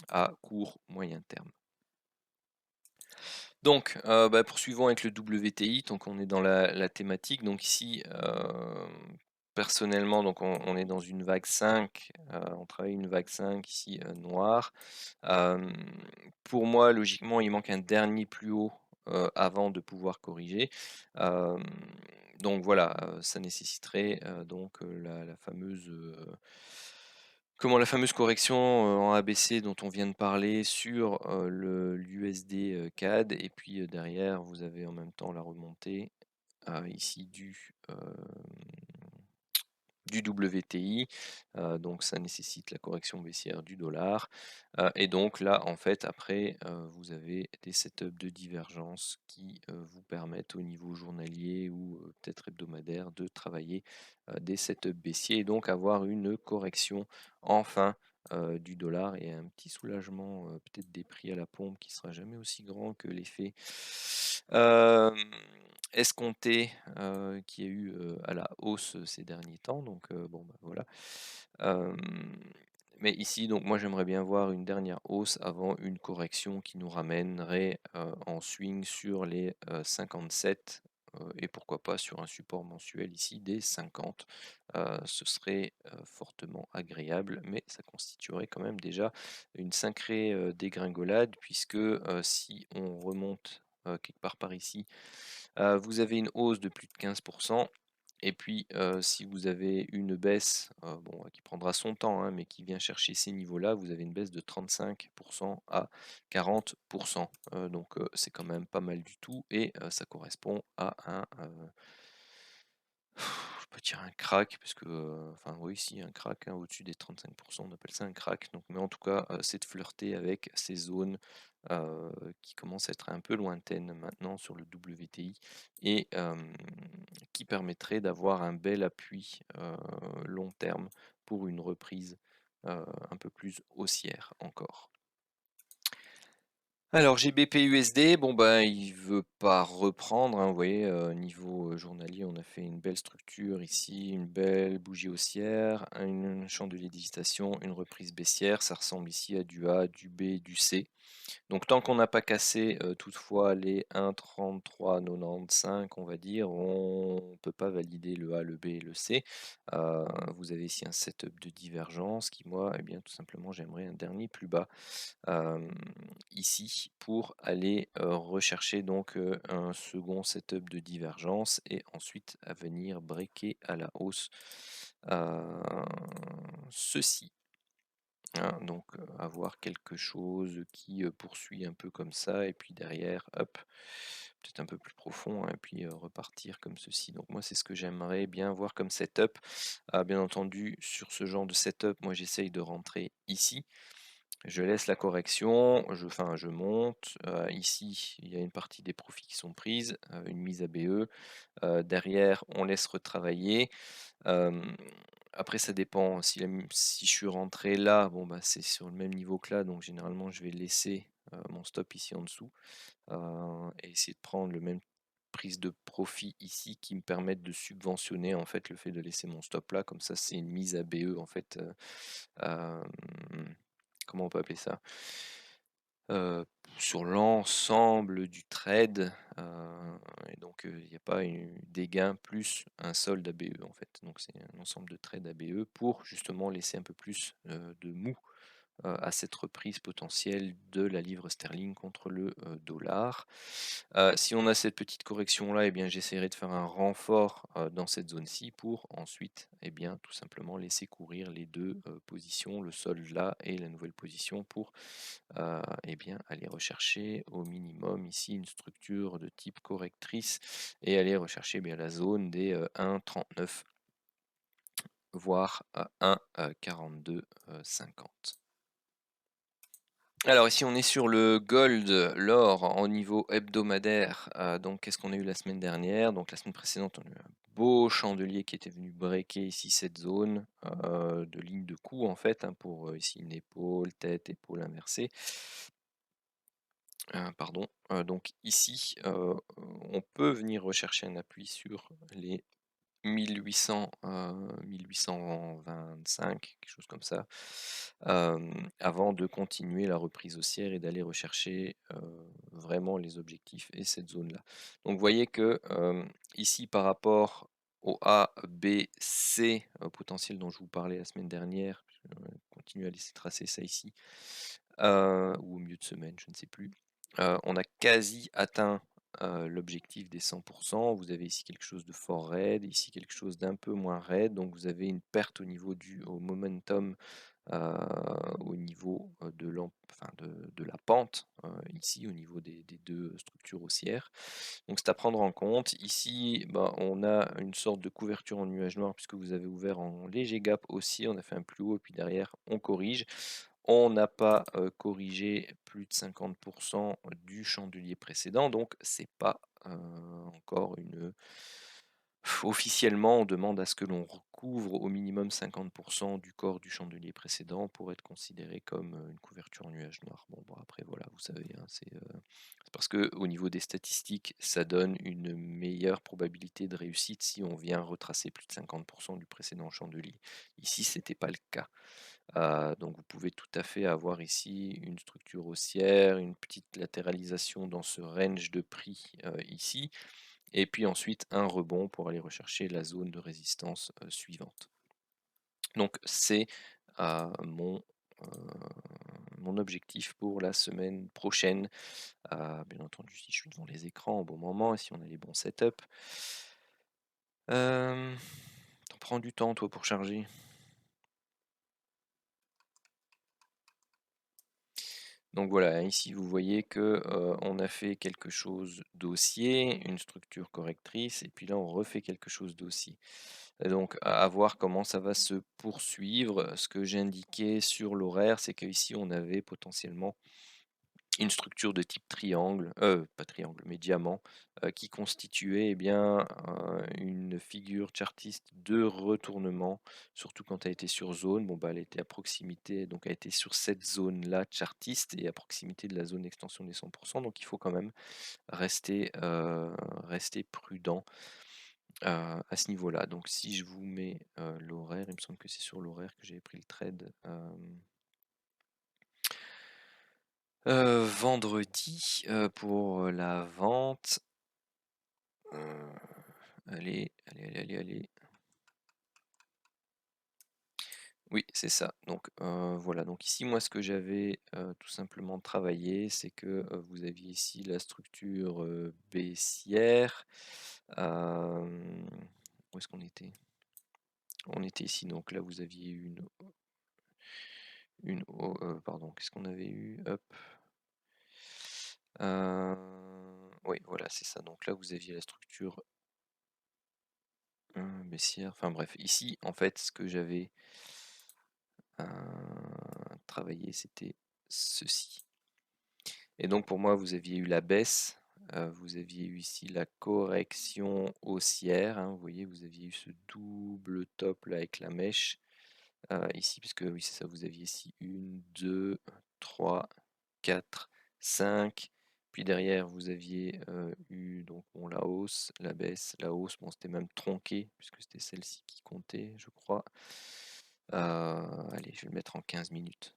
à court moyen terme. Donc, poursuivons avec le WTI, donc on est dans la thématique. Donc ici, personnellement, donc on est dans une vague 5, on travaille une vague 5 ici noire. Pour moi, logiquement, il manque un dernier plus haut avant de pouvoir corriger. Hem, donc voilà, ça nécessiterait, donc la fameuse, la fameuse correction, en ABC dont on vient de parler sur, l'USD, CAD et puis, derrière vous avez en même temps la remontée, ici du WTI, donc ça nécessite la correction baissière du dollar, et donc là, en fait, après, vous avez des setups de divergence qui, vous permettent au niveau journalier ou, peut-être hebdomadaire de travailler, des setups baissiers et donc avoir une correction enfin, du dollar et un petit soulagement, peut-être des prix à la pompe qui sera jamais aussi grand que l'effet, hem, escompté, qu'il y a eu, à la hausse, ces derniers temps donc bon, bah, voilà. Hem, mais ici donc moi j'aimerais bien voir une dernière hausse avant une correction qui nous ramènerait, en swing sur les, 57, et pourquoi pas sur un support mensuel ici des 50. Ce serait, fortement agréable, mais ça constituerait quand même déjà une sacrée, dégringolade puisque, si on remonte, quelque part par ici, vous avez une hausse de plus de 15 et puis, si vous avez une baisse, bon, qui prendra son temps, hein, mais qui vient chercher ces niveaux-là, vous avez une baisse de 35 à 40. Donc, c'est quand même pas mal du tout et ça correspond à un, je peux dire un crack parce que, enfin oui, si un crack, hein, au-dessus des 35, on appelle ça un crack. Donc, mais en tout cas, c'est de flirter avec ces zones, qui commencent à être un peu lointaines maintenant sur le WTI et qui permettraient d'avoir un bel appui, long terme pour une reprise, un peu plus haussière encore. Alors GBP/USD, bon bah il veut pas reprendre, hein, vous voyez, niveau, journalier, on a fait une belle structure ici, une belle bougie haussière, un chandelier d'hésitation, une reprise baissière, ça ressemble ici à du A, du B, du C. Donc tant qu'on n'a pas cassé, toutefois les 1,3395 on va dire, on ne peut pas valider le A, le B et le C. Vous avez ici un setup de divergence qui moi, eh bien tout simplement j'aimerais un dernier plus bas, hem, ici pour aller, rechercher donc, un second setup de divergence et ensuite à venir breaker à la hausse, heu, ceci. Hein, donc, avoir quelque chose qui, poursuit un peu comme ça et puis derrière, hop, peut-être un peu plus profond, hein, et puis, repartir comme ceci. Donc moi, c'est ce que j'aimerais bien voir comme setup. Bien entendu, sur ce genre de setup, moi, j'essaye de rentrer ici. Je laisse la correction, je monte, ici, il y a une partie des profits qui sont prises, une mise à BE. Derrière, on laisse retravailler. Hem, Après ça dépend si je suis rentré là, bon, bah, c'est sur le même niveau que là, donc généralement je vais laisser, mon stop ici en dessous, et essayer de prendre le même prise de profit ici qui me permettent de subventionner, en fait, le fait de laisser mon stop là. Comme ça, c'est une mise à BE, en fait, hem, comment on peut appeler ça? Heu, sur l'ensemble du trade, et donc il n'y a pas des gains plus un solde ABE, en fait. Donc c'est un ensemble de trades ABE pour justement laisser un peu plus, de mou, à cette reprise potentielle de la livre sterling contre le, dollar. Si on a cette petite correction-là, eh bien j'essaierai de faire un renfort, dans cette zone-ci pour ensuite, eh bien, tout simplement laisser courir les 2 positions, le solde là et la nouvelle position pour, eh bien, aller rechercher au minimum ici une structure de type correctrice et aller rechercher bien la zone des 1,39 voire à 1,4250. Alors ici on est sur le gold, l'or en niveau hebdomadaire. Donc qu'est-ce qu'on a eu la semaine dernière? Donc la semaine précédente, on a eu un beau chandelier qui était venu breaker ici cette zone, de ligne de coup en fait, hein, pour, ici une épaule, tête, épaule inversée. Pardon, donc ici, on peut venir rechercher un appui sur les 1800, 1825, quelque chose comme ça, avant de continuer la reprise haussière et d'aller rechercher, vraiment les objectifs et cette zone-là. Donc vous voyez que, ici par rapport au A, B, C, potentiel dont je vous parlais la semaine dernière, continue à laisser tracer ça ici, ou au milieu de semaine, je ne sais plus. On a quasi atteint, l'objectif des 100%. Vous avez ici quelque chose de fort raide, ici quelque chose d'un peu moins raide, donc vous avez une perte au niveau au momentum, au niveau enfin de la pente, ici au niveau des deux structures haussières. Donc c'est à prendre en compte. Ici, bah, on a une sorte de couverture en nuage noir puisque vous avez ouvert en léger gap aussi, on a fait un plus haut et puis derrière on corrige. On n'a pas corrigé plus de 50% du chandelier précédent, donc c'est pas encore une. Officiellement, on demande à ce que l'on recouvre au minimum 50% du corps du chandelier précédent pour être considéré comme une couverture en nuage noir. Bon, après, voilà, vous savez, hein, c'est parce que au niveau des statistiques, ça donne une meilleure probabilité de réussite si on vient retracer plus de 50% du précédent chandelier. Ici, ce n'était pas le cas. Donc vous pouvez tout à fait avoir ici une structure haussière, une petite latéralisation dans ce range de prix ici, et puis ensuite un rebond pour aller rechercher la zone de résistance suivante. Donc c'est mon, mon objectif pour la semaine prochaine. Bien entendu, si je suis devant les écrans au bon moment et si on a les bons setups. T'en prends du temps toi pour charger? Donc voilà, ici vous voyez que on a fait quelque chose d'haussier, une structure correctrice, et puis là on refait quelque chose d'haussier. Et donc à voir comment ça va se poursuivre. Ce que j'ai indiqué sur l'horaire, c'est qu'ici on avait potentiellement une structure de type triangle, pas triangle, mais diamant, qui constituait eh bien, une figure chartiste de retournement, surtout quand elle était sur zone. Bon, bah, elle était à proximité, donc elle était sur cette zone-là chartiste et à proximité de la zone d'extension des 100%, donc il faut quand même rester prudent à ce niveau-là. Donc si je vous mets l'horaire, il me semble que c'est sur l'horaire que j'avais pris le trade. Vendredi, pour la vente. Allez, allez, allez, allez, allez. Oui, c'est ça. Donc voilà, donc ici, moi, ce que j'avais tout simplement travaillé, c'est que vous aviez ici la structure baissière. Où est-ce qu'on était? On était ici, donc là, vous aviez eu pardon, qu'est-ce qu'on avait eu? Hop. Oui, voilà, c'est ça. Donc là, vous aviez la structure baissière. Enfin bref, ici, en fait, ce que j'avais travaillé, c'était ceci. Et donc pour moi, vous aviez eu la baisse, vous aviez eu ici la correction haussière, hein, vous voyez, vous aviez eu ce double top là avec la mèche, ici, puisque oui, c'est ça, vous aviez ici 1, 2, 3, 4, 5. Puis derrière, vous aviez eu donc bon, la hausse, la baisse, la hausse. Bon, c'était même tronqué, puisque c'était celle-ci qui comptait, je crois. Allez, je vais le mettre en 15 minutes.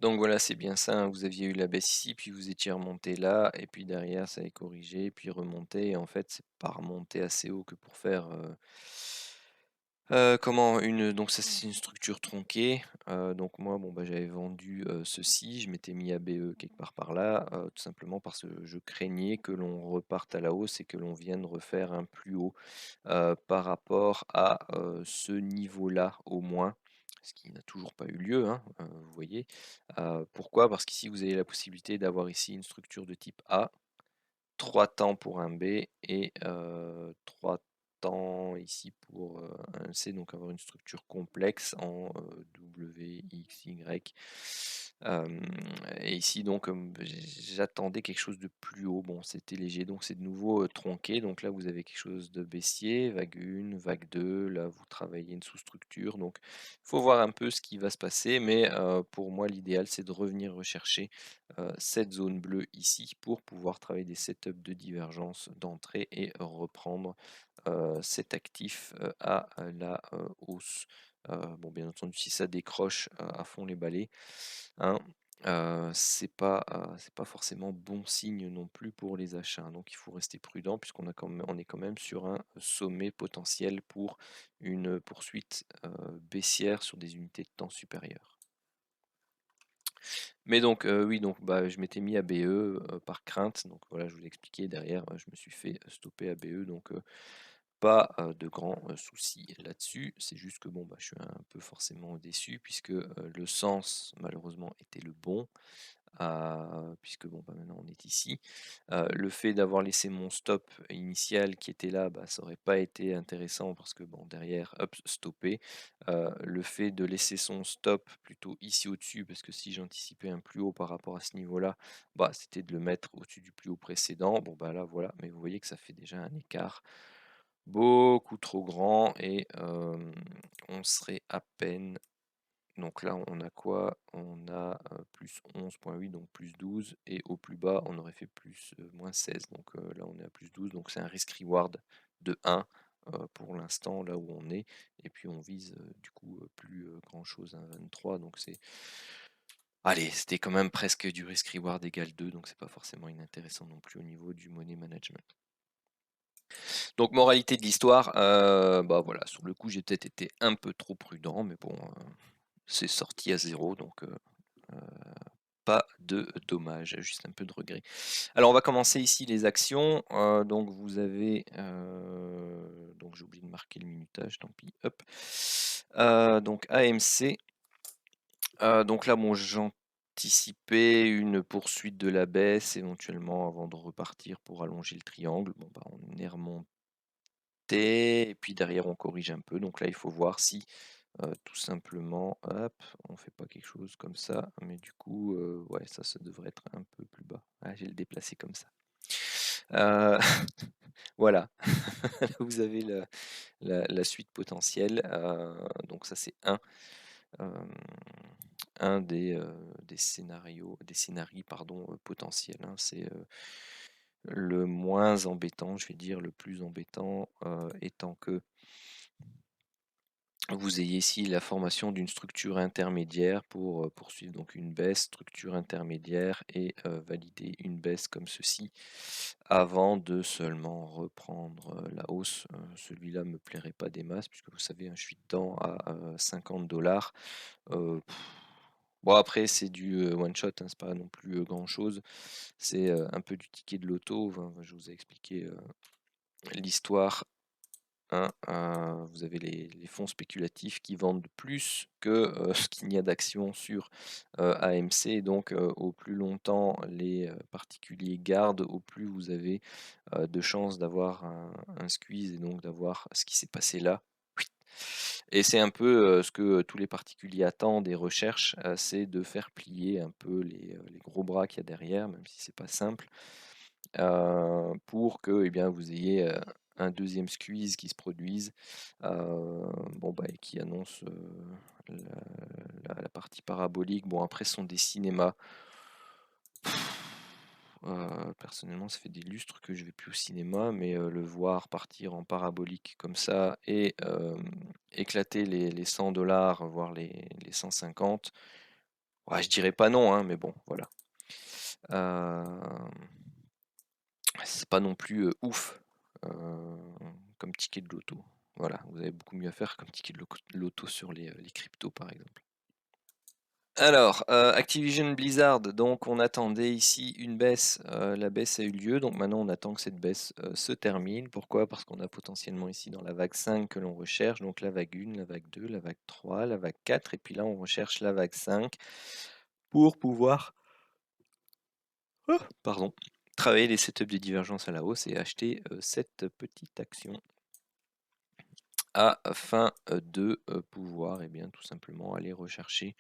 Donc voilà, c'est bien ça, hein, vous aviez eu la baisse ici, puis vous étiez remonté là, et puis derrière ça est corrigé, puis remonté, et en fait c'est pas remonté assez haut que pour faire comment donc ça c'est une structure tronquée. Donc moi bon bah j'avais vendu ceci, je m'étais mis à BE quelque part par là, tout simplement parce que je craignais que l'on reparte à la hausse et que l'on vienne refaire un plus haut par rapport à ce niveau-là au moins, ce qui n'a toujours pas eu lieu, hein, vous voyez. Pourquoi? Parce qu'ici vous avez la possibilité d'avoir ici une structure de type A, 3 temps pour un B et 3 temps ici pour un C, donc avoir une structure complexe en W, X, Y. Et ici donc j'attendais quelque chose de plus haut, bon c'était léger, donc c'est de nouveau tronqué, donc là vous avez quelque chose de baissier, vague 1, vague 2, là vous travaillez une sous-structure, donc il faut voir un peu ce qui va se passer, mais pour moi l'idéal c'est de revenir rechercher cette zone bleue ici pour pouvoir travailler des setups de divergence d'entrée et reprendre cet actif à la hausse. Bon, bien entendu, si ça décroche à fond les balais, hein, c'est pas forcément bon signe non plus pour les achats. Donc il faut rester prudent puisqu'on on est quand même sur un sommet potentiel pour une poursuite baissière sur des unités de temps supérieures. Mais donc, oui, donc bah, je m'étais mis à BE, par crainte. Donc voilà, je vous l'ai expliqué derrière, je me suis fait stopper à BE, donc pas, de grands, soucis là-dessus. C'est juste que bon, bah, je suis un peu forcément déçu puisque, le sens malheureusement était le bon. Puisque bon, bah, maintenant on est ici. Le fait d'avoir laissé mon stop initial qui était là, bah, ça aurait pas été intéressant parce que bon, derrière, hop, stopper. Le fait de laisser son stop plutôt ici au-dessus, parce que si j'anticipais un plus haut par rapport à ce niveau-là, bah, c'était de le mettre au-dessus du plus haut précédent. Bon, bah là, voilà, mais vous voyez que ça fait déjà un écart beaucoup trop grand et on serait à peine, donc là, on a quoi? On a plus 11,8, donc plus 12, et au plus bas, on aurait fait plus moins 16. Donc là, on est à plus 12, donc c'est un risk-reward de 1 pour l'instant, là où on est. Et puis on vise du coup plus grand-chose, un 23. Donc c'est. Allez, c'était quand même presque du risk-reward égal 2, donc c'est pas forcément inintéressant non plus au niveau du money management. Donc moralité de l'histoire, bah voilà, sur le coup, j'ai peut-être été un peu trop prudent, mais bon, c'est sorti à zéro, donc pas de dommage, juste un peu de regret. Alors on va commencer ici les actions. Donc vous avez, donc j'ai oublié de marquer le minutage, tant pis. Hop. Donc AMC. Donc là, bon, j'anticipais une poursuite de la baisse éventuellement avant de repartir pour allonger le triangle. Bon, bah, on est remonté et puis derrière on corrige un peu. Donc là, il faut voir si tout simplement, hop, on fait pas quelque chose comme ça, mais du coup, ouais, ça devrait être un peu plus bas. Ah, je vais le déplacer comme ça. Euh, voilà, vous avez la suite potentielle. Donc ça, c'est euh, un des scénarios, des scénarios, pardon, potentiels, hein. C'est le moins embêtant, je vais dire le plus embêtant, étant que vous ayez ici la formation d'une structure intermédiaire pour poursuivre donc une baisse, structure intermédiaire, et valider une baisse comme ceci avant de seulement reprendre la hausse. Celui-là me plairait pas des masses puisque vous savez, hein, je suis dedans à 50 $. Bon, après c'est du one shot, hein, c'est pas non plus grand chose. C'est un peu du ticket de loto. Enfin, je vous ai expliqué l'histoire, hein. Vous avez les fonds spéculatifs qui vendent plus que ce qu'il n'y a d'actions sur AMC. Donc au plus longtemps les particuliers gardent, au plus vous avez de chances d'avoir un squeeze et donc d'avoir ce qui s'est passé là. Et c'est un peu ce que tous les particuliers attendent et recherchent, c'est de faire plier un peu les gros bras qu'il y a derrière, même si c'est pas simple, pour que, eh bien, vous ayez un deuxième squeeze qui se produise, bon, bah, et qui annonce la partie parabolique. Bon, après, ce sont des cinémas. Personnellement, ça fait des lustres que je vais plus au cinéma, mais le voir partir en parabolique comme ça et éclater les 100 $, voire les 150, ouais, je dirais pas non, hein, mais bon, voilà. C'est pas non plus ouf comme ticket de loto. Voilà, vous avez beaucoup mieux à faire comme ticket de loto sur les cryptos, par exemple. Alors, Activision Blizzard, donc on attendait ici une baisse, la baisse a eu lieu, donc maintenant on attend que cette baisse se termine. Pourquoi? Parce qu'on a potentiellement ici dans la vague 5 que l'on recherche, donc la vague 1, la vague 2, la vague 3, la vague 4, et puis là on recherche la vague 5 pour pouvoir, pardon, travailler les setups de divergence à la hausse et acheter cette petite action afin de pouvoir, eh bien, tout simplement aller rechercher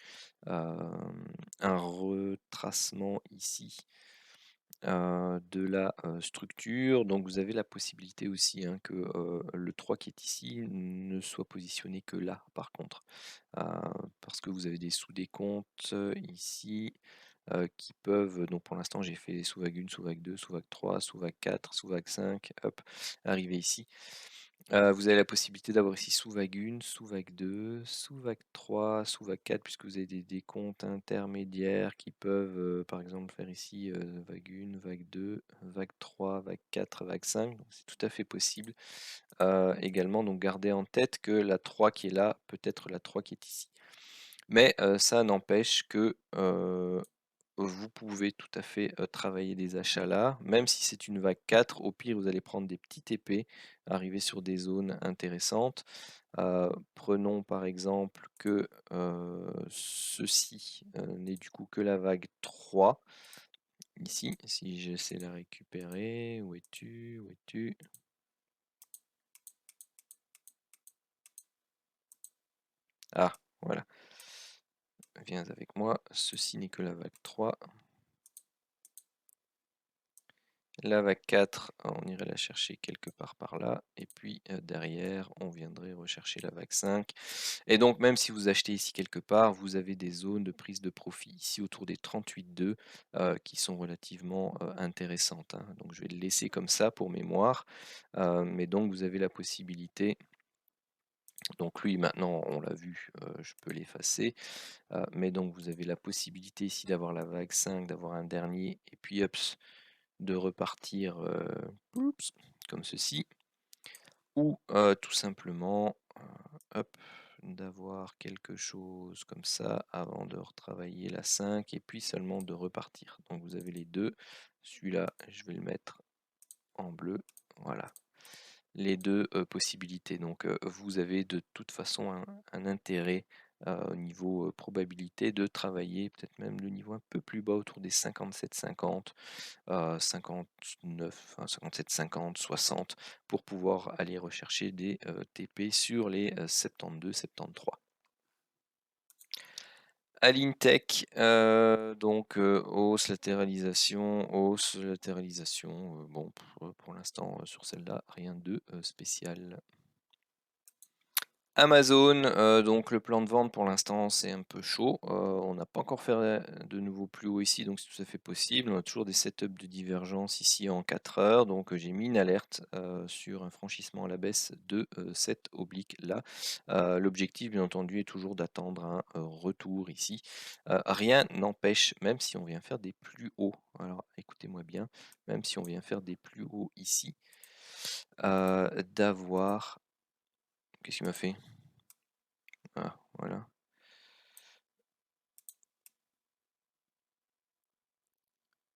un retracement ici de la structure. Donc vous avez la possibilité aussi, hein, que le 3 qui est ici ne soit positionné que là, par contre. Euh, Parce que vous avez des sous-décomptes ici qui peuvent, donc pour l'instant j'ai fait sous vague 1, sous vague 2, sous vague 3, sous vague 4, sous vague 5, hop, arriver ici. Vous avez la possibilité d'avoir ici sous vague 1, sous vague 2, sous vague 3, sous vague 4, puisque vous avez des comptes intermédiaires qui peuvent, par exemple, faire ici vague 1, vague 2, vague 3, vague 4, vague 5. Donc c'est tout à fait possible. Également, donc gardez en tête que la 3 qui est là peut être la 3 qui est ici. Mais ça n'empêche que vous pouvez tout à fait travailler des achats là, même si c'est une vague 4, au pire vous allez prendre des petits TP, arriver sur des zones intéressantes. Prenons par exemple que ceci n'est du coup que la vague 3. Ici, si j'essaie de la récupérer, où es-tu? Où es-tu? Ah, voilà, viens avec moi, ceci n'est que la vague 3. La vague 4, on irait la chercher quelque part par là, et puis derrière, on viendrait rechercher la vague 5. Et donc, même si vous achetez ici quelque part, vous avez des zones de prise de profit ici autour des 38,2 qui sont relativement intéressantes, hein. Donc, je vais le laisser comme ça pour mémoire. Mais donc, vous avez la possibilité. Donc, lui, maintenant, on l'a vu, je peux l'effacer. Mais donc, vous avez la possibilité ici d'avoir la vague 5, d'avoir un dernier, et puis hop, de repartir oups, comme ceci, ou tout simplement hop, d'avoir quelque chose comme ça avant de retravailler la 5 et puis seulement de repartir. Donc vous avez les deux. Celui-là, je vais le mettre en bleu. Voilà, les deux possibilités. Donc vous avez de toute façon un intérêt au niveau probabilité de travailler peut-être même le niveau un peu plus bas autour des 57-50, 59, enfin 57-50, 60 pour pouvoir aller rechercher des TP sur les 72-73. Alintech, donc hausse, latéralisation. Bon, pour l'instant, sur celle-là, rien de spécial. Amazon, donc le plan de vente pour l'instant c'est un peu chaud. On n'a pas encore fait de nouveau plus haut ici, donc c'est tout à fait possible. On a toujours des setups de divergence ici en 4 heures, donc j'ai mis une alerte sur un franchissement à la baisse de cette oblique là. L'objectif bien entendu est toujours d'attendre un retour ici. Rien n'empêche, même si on vient faire des plus hauts, alors écoutez-moi bien, même si on vient faire des plus hauts ici, d'avoir... Qu'est-ce qu'il m'a fait? Ah, voilà.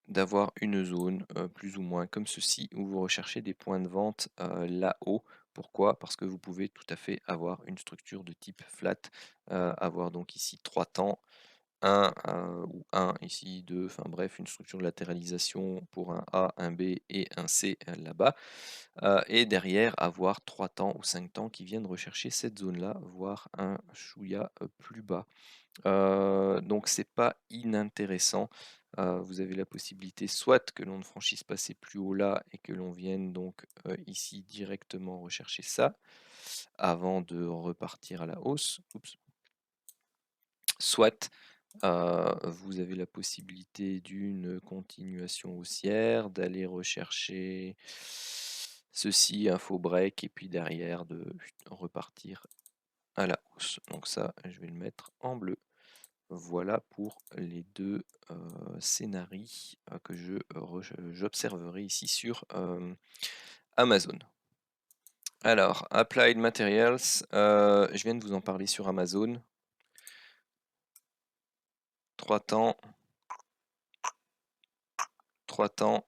D'avoir une zone plus ou moins comme ceci où vous recherchez des points de vente là-haut. Pourquoi? Parce que vous pouvez tout à fait avoir une structure de type flat, avoir donc ici 3 temps, 1 ou 1 ici, 2, enfin bref, une structure de latéralisation pour un A, un B et un C là-bas. Et derrière avoir 3 temps ou 5 temps qui viennent rechercher cette zone-là, voire un chouïa plus bas. Donc c'est pas inintéressant. Vous avez la possibilité soit que l'on ne franchisse pas ces plus hauts là et que l'on vienne donc ici directement rechercher ça avant de repartir à la hausse. Oups. Soit vous avez la possibilité d'une continuation haussière, d'aller rechercher ceci, un faux break, et puis derrière de repartir à la hausse. Donc ça, je vais le mettre en bleu. Voilà pour les deux scénarios que j'observerai ici sur Amazon. Alors, Applied Materials, je viens de vous en parler sur Amazon. 3 temps, 3 temps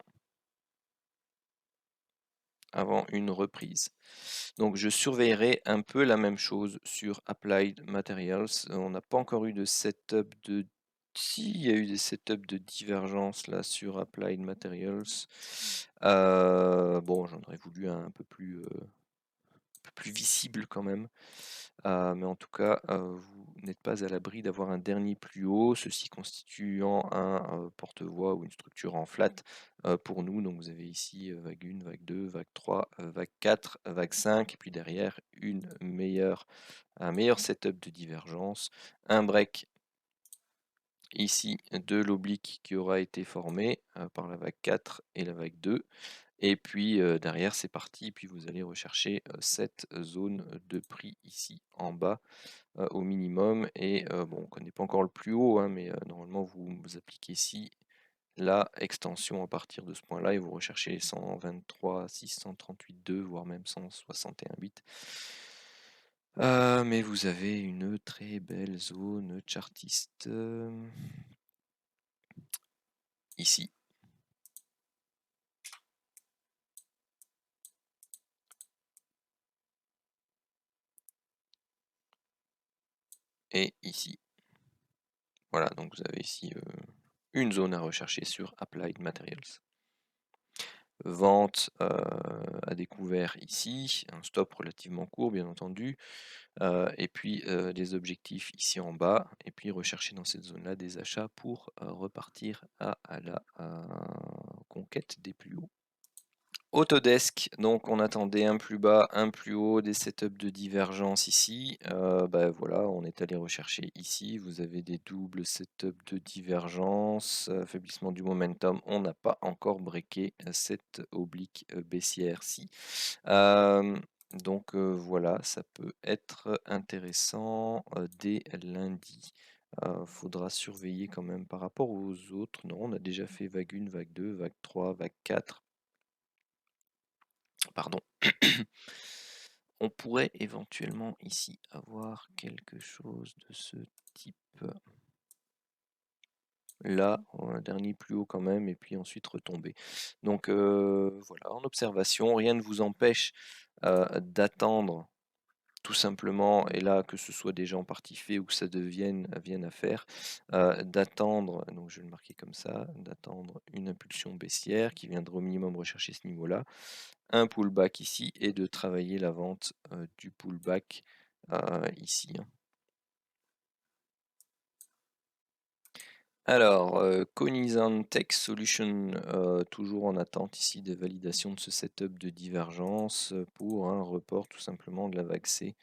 avant une reprise. Donc je surveillerai un peu la même chose sur Applied Materials. On n'a pas encore eu de setup de... Si, il y a eu des setups de divergence là sur Applied Materials. Bon, j'en aurais voulu un peu plus visible quand même. Mais en tout cas, vous n'êtes pas à l'abri d'avoir un dernier plus haut, ceci constituant un porte-voix ou une structure en flat pour nous. Donc vous avez ici vague 1, vague 2, vague 3, vague 4, vague 5, et puis derrière un meilleur setup de divergence, un break ici de l'oblique qui aura été formé par la vague 4 et la vague 2. Et puis derrière c'est parti, puis vous allez rechercher cette zone de prix ici en bas au minimum. Et bon, on ne connaît pas encore le plus haut, hein, mais normalement vous appliquez ici la extension à partir de ce point là et vous recherchez les 123, 638,2 voire même 161,8. Mais vous avez une très belle zone chartiste ici. Et ici. Voilà, donc vous avez ici une zone à rechercher sur Applied Materials. Vente à découvert ici, un stop relativement court bien entendu, et puis des objectifs ici en bas, et puis rechercher dans cette zone-là des achats pour repartir à la conquête des plus hauts. Autodesk, donc on attendait un plus bas, un plus haut, des setups de divergence ici. Bah voilà, on est allé rechercher ici. Vous avez des doubles setups de divergence, affaiblissement du momentum. On n'a pas encore breaké cette oblique baissière-ci. Donc voilà, ça peut être intéressant dès lundi. Faudra surveiller quand même par rapport aux autres. Non, on a déjà fait vague 1, vague 2, vague 3, vague 4. Pardon. On pourrait éventuellement ici avoir quelque chose de ce type. Là, un dernier plus haut quand même, et puis ensuite retomber. Donc voilà, en observation, rien ne vous empêche d'attendre tout simplement, et là que ce soit déjà en partie fait ou que ça vienne à faire, d'attendre, donc je vais le marquer comme ça, d'attendre une impulsion baissière qui viendra au minimum rechercher ce niveau-là, un pullback ici, et de travailler la vente du pullback ici, hein. Alors, Cognizant Tech Solutions, toujours en attente ici de validation de ce setup de divergence pour un report tout simplement de la vague C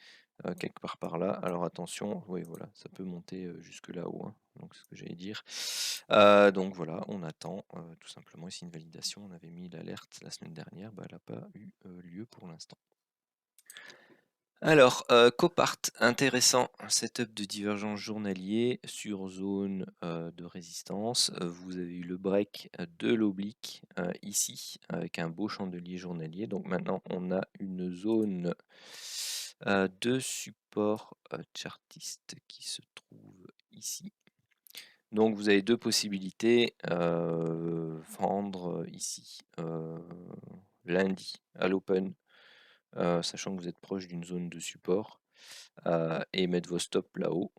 quelque part par là. Alors attention, oui voilà, ça peut monter jusque là-haut, hein, donc c'est ce que j'allais dire. Donc voilà, on attend tout simplement ici une validation. On avait mis l'alerte la semaine dernière, bah, elle n'a pas eu lieu pour l'instant. Alors, Copart, intéressant, un setup de divergence journalier sur zone de résistance. Vous avez eu le break de l'oblique ici, avec un beau chandelier journalier. Donc maintenant, on a une zone de support chartiste qui se trouve ici. Donc vous avez deux possibilités, vendre ici lundi à l'open, sachant que vous êtes proche d'une zone de support, et mettre vos stops là-haut,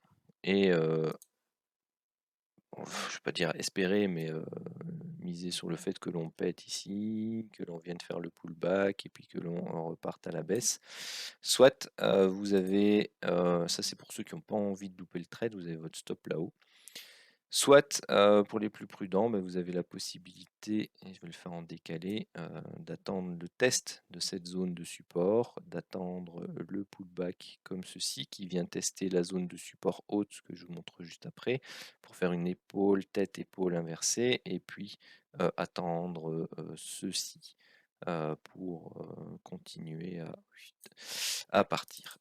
et je ne vais pas dire espérer, mais miser sur le fait que l'on pète ici, que l'on vienne faire le pullback et puis que l'on reparte à la baisse. Soit vous avez, ça c'est pour ceux qui n'ont pas envie de louper le trade, vous avez votre stop là-haut. Soit, pour les plus prudents, bah, vous avez la possibilité, et je vais le faire en décalé, d'attendre le test de cette zone de support, d'attendre le pullback comme ceci, qui vient tester la zone de support haute, que je vous montre juste après, pour faire une épaule, tête, épaule inversée, et puis attendre ceci pour continuer à partir.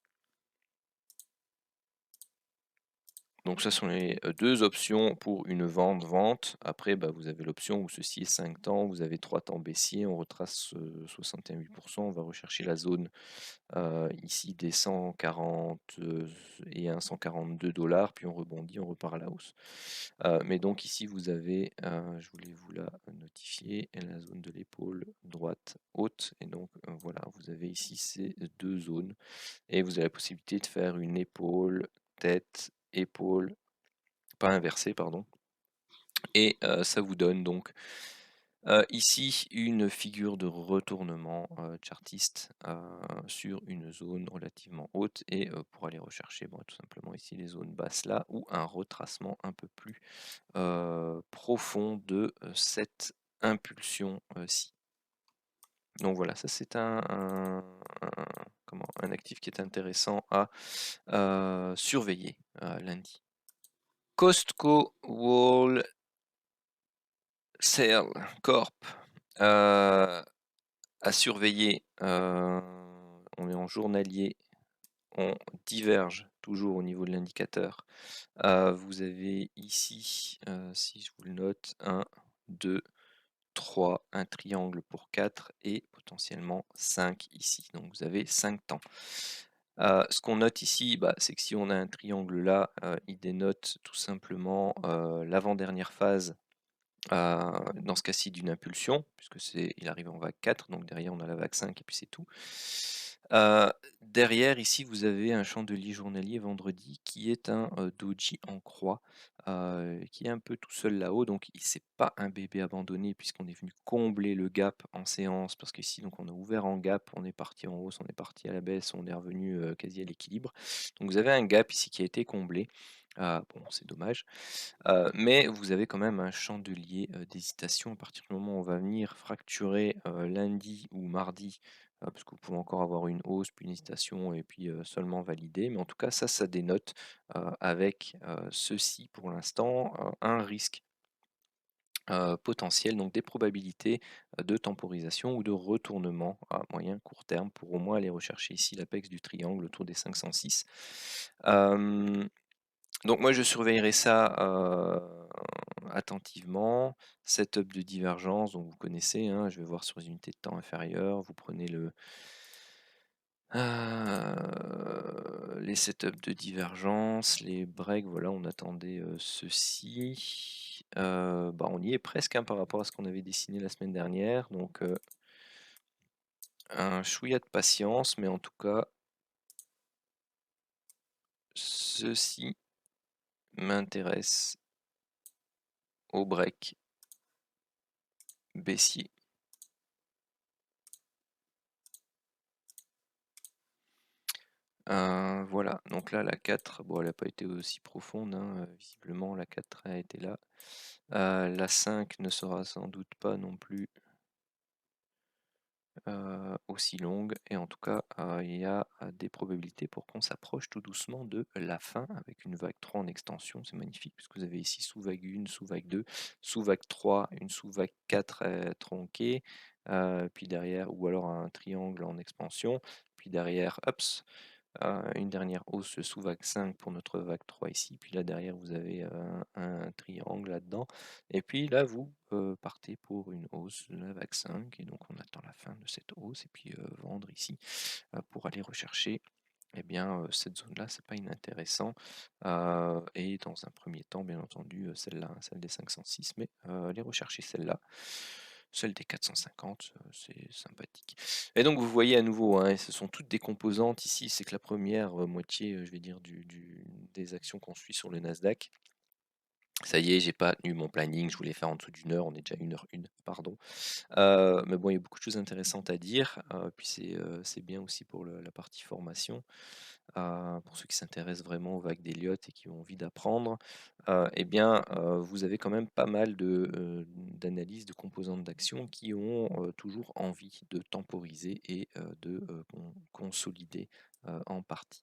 Donc ça sont les deux options pour une vente-vente. Après, bah, vous avez l'option où ceci est 5 temps, vous avez 3 temps baissier, on retrace 61%, on va rechercher la zone ici des 140 et 142 $, puis on rebondit, on repart à la hausse. Mais donc ici vous avez, je voulais vous la notifier, la zone de l'épaule droite haute, et donc voilà, vous avez ici ces deux zones, et vous avez la possibilité de faire une épaule, tête, épaule, pas inversée, pardon, et ça vous donne donc ici une figure de retournement chartiste sur une zone relativement haute, et pour aller rechercher tout simplement ici les zones basses là, ou un retracement un peu plus profond de cette impulsion-ci. Donc voilà, ça c'est un actif qui est intéressant à surveiller lundi. Costco Wholesale Corp à surveiller. On est en journalier, on diverge toujours au niveau de l'indicateur. Vous avez ici, si je vous le note, 1, 2, 3, un triangle pour 4 et potentiellement 5 ici. Donc vous avez 5 temps. Ce qu'on note ici, bah, c'est que si on a un triangle là, il dénote tout simplement, l'avant-dernière phase, dans ce cas-ci d'une impulsion, puisque il arrive en vague 4, donc derrière on a la vague 5 et puis c'est tout. Derrière ici, vous avez un chandelier journalier vendredi qui est un, doji en croix, qui est un peu tout seul là-haut, donc c'est pas un bébé abandonné puisqu'on est venu combler le gap en séance, parce qu'ici donc on a ouvert en gap, on est parti en hausse, on est parti à la baisse, on est revenu, quasi à l'équilibre. Donc vous avez un gap ici qui a été comblé. Bon, c'est dommage. Mais vous avez quand même un chandelier, d'hésitation à partir du moment où on va venir fracturer, lundi ou mardi, parce que vous pouvez encore avoir une hausse, puis une hésitation et puis, seulement valider. Mais en tout cas, ça dénote, avec, ceci pour l'instant, un risque, potentiel, donc des probabilités, de temporisation ou de retournement à moyen court terme pour au moins aller rechercher ici l'apex du triangle autour des 506. Donc moi je surveillerai ça, attentivement. Setup de divergence, donc vous connaissez, hein, je vais voir sur les unités de temps inférieures. Vous prenez les setups de divergence, les breaks, voilà, on attendait, ceci. Bah, on y est presque, hein, par rapport à ce qu'on avait dessiné la semaine dernière, donc un chouïa de patience, mais en tout cas ceci m'intéresse au break baissier. Voilà, donc là, la 4, bon, elle n'a pas été aussi profonde, hein, visiblement, la 4 a été là. La 5 ne sera sans doute pas non plus aussi longue, et en tout cas, il y a des probabilités pour qu'on s'approche tout doucement de la fin avec une vague 3 en extension. C'est magnifique, puisque vous avez ici sous vague 1, sous vague 2, sous vague 3, une sous vague 4 tronquée, puis derrière, ou alors un triangle en expansion, puis derrière, hop, une dernière hausse sous vague 5 pour notre vague 3 ici, puis là derrière vous avez un triangle là-dedans, et puis là vous partez pour une hausse de la vague 5, et donc on attend la fin de cette hausse, et puis vendre ici pour aller rechercher, eh bien, cette zone-là, c'est pas inintéressant, et dans un premier temps, bien entendu, celle-là, hein, celle des 506, mais aller rechercher celle-là. Celle des 450, c'est sympathique. Et donc vous voyez à nouveau, hein, ce sont toutes des composantes ici, c'est que la première moitié, je vais dire des actions qu'on suit sur le Nasdaq. Ça y est, j'ai pas tenu mon planning, je voulais faire en dessous d'une heure, on est déjà 1h01, pardon. Mais bon, il y a beaucoup de choses intéressantes à dire, puis c'est bien aussi pour la partie formation. Pour ceux qui s'intéressent vraiment aux vagues d'Elliott et qui ont envie d'apprendre, eh bien, vous avez quand même pas mal d'analyses de composantes d'action qui ont toujours envie de temporiser et de consolider en partie.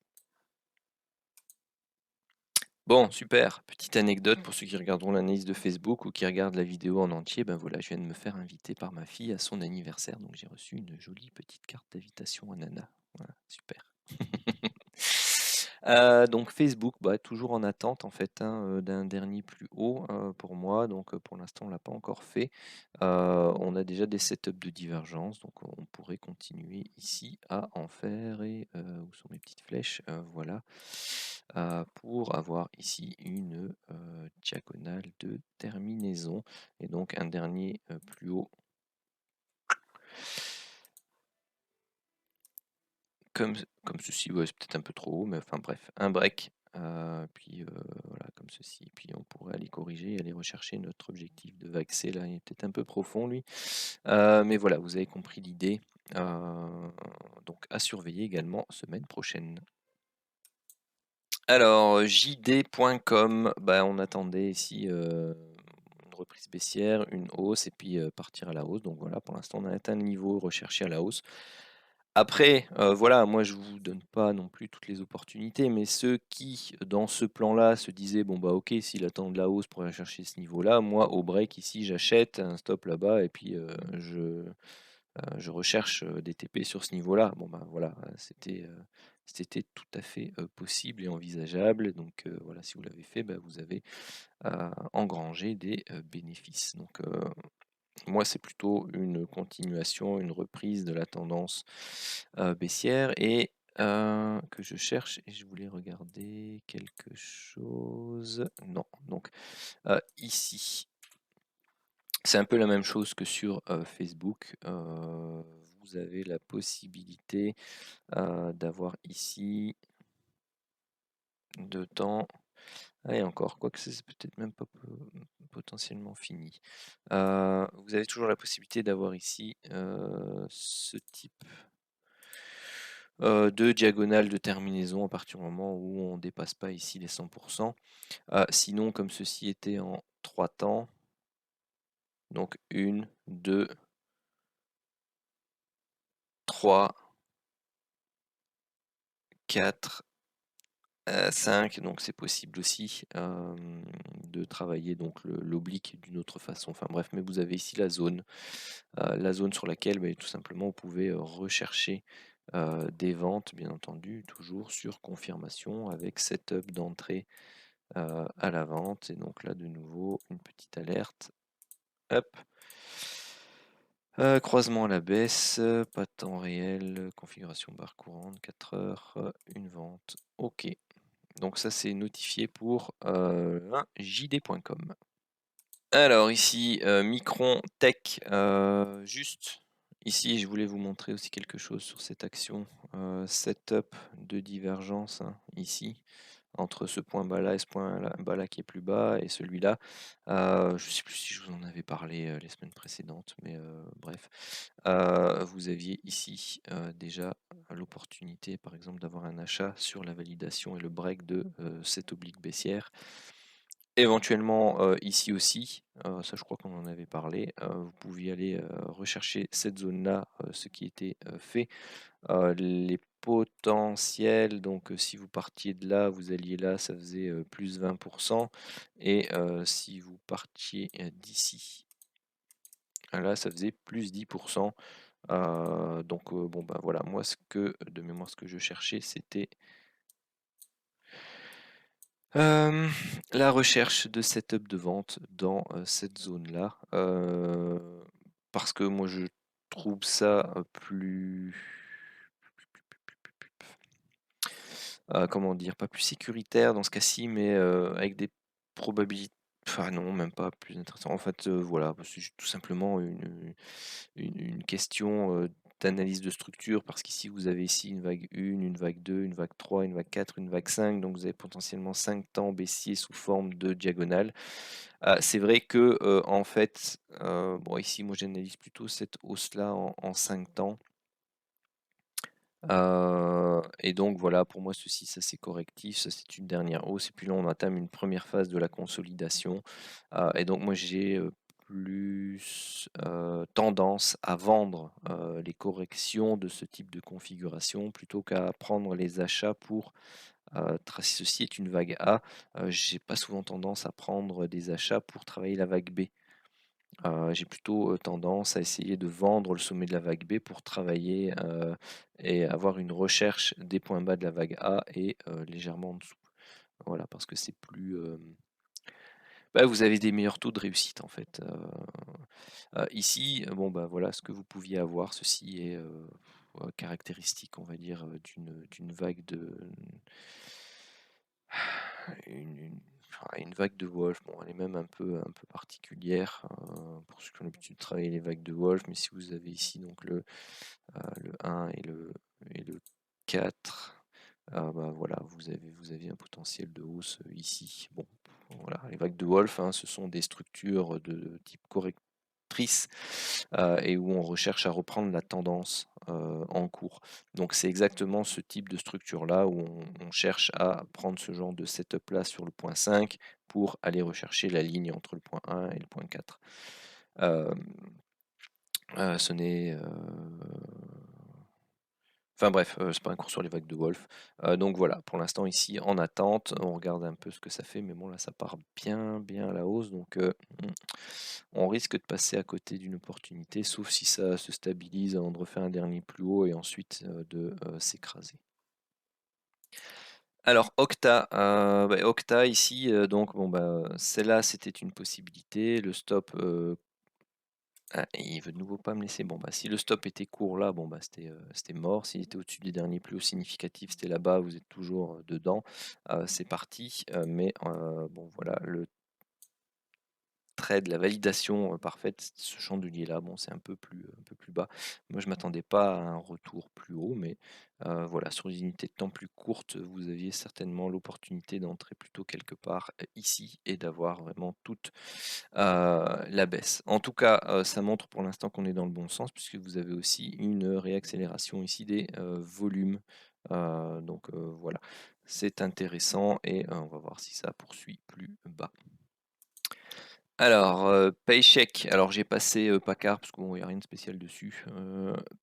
Bon, super. Petite anecdote pour ceux qui regarderont l'analyse de Facebook ou qui regardent la vidéo en entier. Ben voilà, je viens de me faire inviter par ma fille à son anniversaire, donc j'ai reçu une jolie petite carte d'invitation à Nana. Voilà, super. Donc Facebook, bah, toujours en attente en fait, hein, d'un dernier plus haut, pour moi, donc pour l'instant on l'a pas encore fait. On a déjà des setups de divergence, donc on pourrait continuer ici à en faire, et où sont mes petites flèches? Voilà, pour avoir ici une, diagonale de terminaison, et donc un dernier, plus haut comme ceci. Ouais, c'est peut-être un peu trop haut, mais enfin bref, un break, puis, voilà, comme ceci, puis on pourrait aller corriger, aller rechercher notre objectif de vague C là, il est peut-être un peu profond lui. Mais voilà, vous avez compris l'idée, donc à surveiller également semaine prochaine. Alors, jd.com, bah, on attendait ici, une reprise baissière, une hausse, et puis, partir à la hausse. Donc voilà, pour l'instant, on a atteint le niveau recherché à la hausse. Après, voilà, moi je vous donne pas non plus toutes les opportunités, mais ceux qui, dans ce plan-là, se disaient: «Bon, bah, OK, s'il attend de la hausse pour aller chercher ce niveau-là, moi au break ici, j'achète, un stop là-bas, et puis, je recherche, des TP sur ce niveau-là». Bon, bah, voilà, c'était tout à fait, possible et envisageable. Donc, voilà, si vous l'avez fait, bah, vous avez, engrangé des, bénéfices. Donc, moi, c'est plutôt une continuation, une reprise de la tendance, baissière, et que je cherche et je voulais regarder quelque chose. Non, donc ici, c'est un peu la même chose que sur Facebook. Vous avez la possibilité d'avoir ici dedans. Ah, et encore, quoique c'est peut-être même pas potentiellement fini. Vous avez toujours la possibilité d'avoir ici ce type de diagonale de terminaison à partir du moment où on ne dépasse pas ici les 100%. Sinon, comme ceci était en 3 temps, donc 1, 2, 3, 4, 5, donc c'est possible aussi de travailler donc l'oblique d'une autre façon. Enfin bref, mais vous avez ici la zone sur laquelle tout simplement vous pouvez rechercher des ventes, bien entendu, toujours sur confirmation avec setup d'entrée à la vente. Et donc là, de nouveau, une petite alerte. Hop. Croisement à la baisse, pas de temps réel, configuration barre courante, 4 heures, une vente. OK. Donc ça, c'est notifié pour jd.com. Alors ici, Micron Tech, juste ici, je voulais vous montrer aussi quelque chose sur cette action, setup de divergence, hein, ici, entre ce point bas là et ce point là bas là qui est plus bas et celui-là. Je ne sais plus si je vous en avais parlé, les semaines précédentes, mais bref. Vous aviez ici, déjà l'opportunité, par exemple, d'avoir un achat sur la validation et le break de, cette oblique baissière. Éventuellement, ici aussi, ça je crois qu'on en avait parlé, vous pouviez aller, rechercher cette zone-là, ce qui était, fait. Les potentiels, donc si vous partiez de là, vous alliez là, ça faisait, plus 20 et si vous partiez, d'ici, là, ça faisait plus 10. Donc bon, bah, voilà, moi ce que de mémoire, ce que je cherchais, c'était la recherche de setup de vente dans, cette zone-là, parce que moi je trouve ça, plus comment dire? Pas plus sécuritaire dans ce cas-ci, mais, avec des probabilités, enfin non, même pas plus intéressant. En fait, voilà, bah, c'est juste tout simplement une question, d'analyse de structure parce qu'ici vous avez ici une vague 1, une vague 2, une vague 3, une vague 4, une vague 5, donc vous avez potentiellement 5 temps baissiers sous forme de diagonale. C'est vrai que, en fait, bon ici moi j'analyse plutôt cette hausse-là en 5 temps. Et donc voilà, pour moi ceci, ça c'est correctif, ça c'est une dernière hausse et puis là on entame une première phase de la consolidation. Et donc moi j'ai, plus, tendance à vendre, les corrections de ce type de configuration plutôt qu'à prendre les achats pour, si ceci est une vague A, j'ai pas souvent tendance à prendre des achats pour travailler la vague B. J'ai plutôt, tendance à essayer de vendre le sommet de la vague B pour travailler, et avoir une recherche des points bas de la vague A et légèrement en dessous. Voilà, parce que c'est plus, vous avez des meilleurs taux de réussite en fait. Ici, bon, bah, voilà ce que vous pouviez avoir. Ceci est, caractéristique, on va dire, d'une vague de une vague de Wolf. Bon, elle est même un peu particulière, pour ceux qui ont l'habitude de travailler les vagues de Wolf, mais si vous avez ici donc le 1 et le 4, bah, voilà, vous avez un potentiel de hausse, ici. Bon, voilà, les vagues de Wolf, hein, ce sont des structures de type correctrice, et où on recherche à reprendre la tendance, en cours. Donc c'est exactement ce type de structure-là où on cherche à prendre ce genre de setup-là sur le point 5 pour aller rechercher la ligne entre le point 1 et le point 4. Ce n'est, enfin bref, c'est pas un cours sur les vagues de Wolf. Donc voilà, pour l'instant ici en attente, on regarde un peu ce que ça fait, mais bon là ça part bien, bien à la hausse, donc on risque de passer à côté d'une opportunité, sauf si ça se stabilise avant de refaire un dernier plus haut et ensuite, de, s'écraser. Alors Octa, Octa ici, donc bon, bah, celle-là c'était une possibilité. Le stop, Ah, et il veut de nouveau pas me laisser. Bon, bah, si le stop était court là, bon, bah, c'était mort. S'il était au-dessus des derniers plus hauts significatifs, c'était là-bas, vous êtes toujours dedans. C'est parti. Mais bon, voilà, le trade, la validation parfaite, ce chandelier-là, bon, c'est un peu plus bas. Moi, je m'attendais pas à un retour plus haut, mais voilà, sur les unités de temps plus courtes, vous aviez certainement l'opportunité d'entrer plutôt quelque part ici et d'avoir vraiment toute la baisse. En tout cas, ça montre pour l'instant qu'on est dans le bon sens puisque vous avez aussi une réaccélération ici des volumes. Donc voilà, c'est intéressant et on va voir si ça poursuit plus bas. Alors, Paycheck, alors j'ai passé Packard parce qu'il n'y a rien de spécial dessus.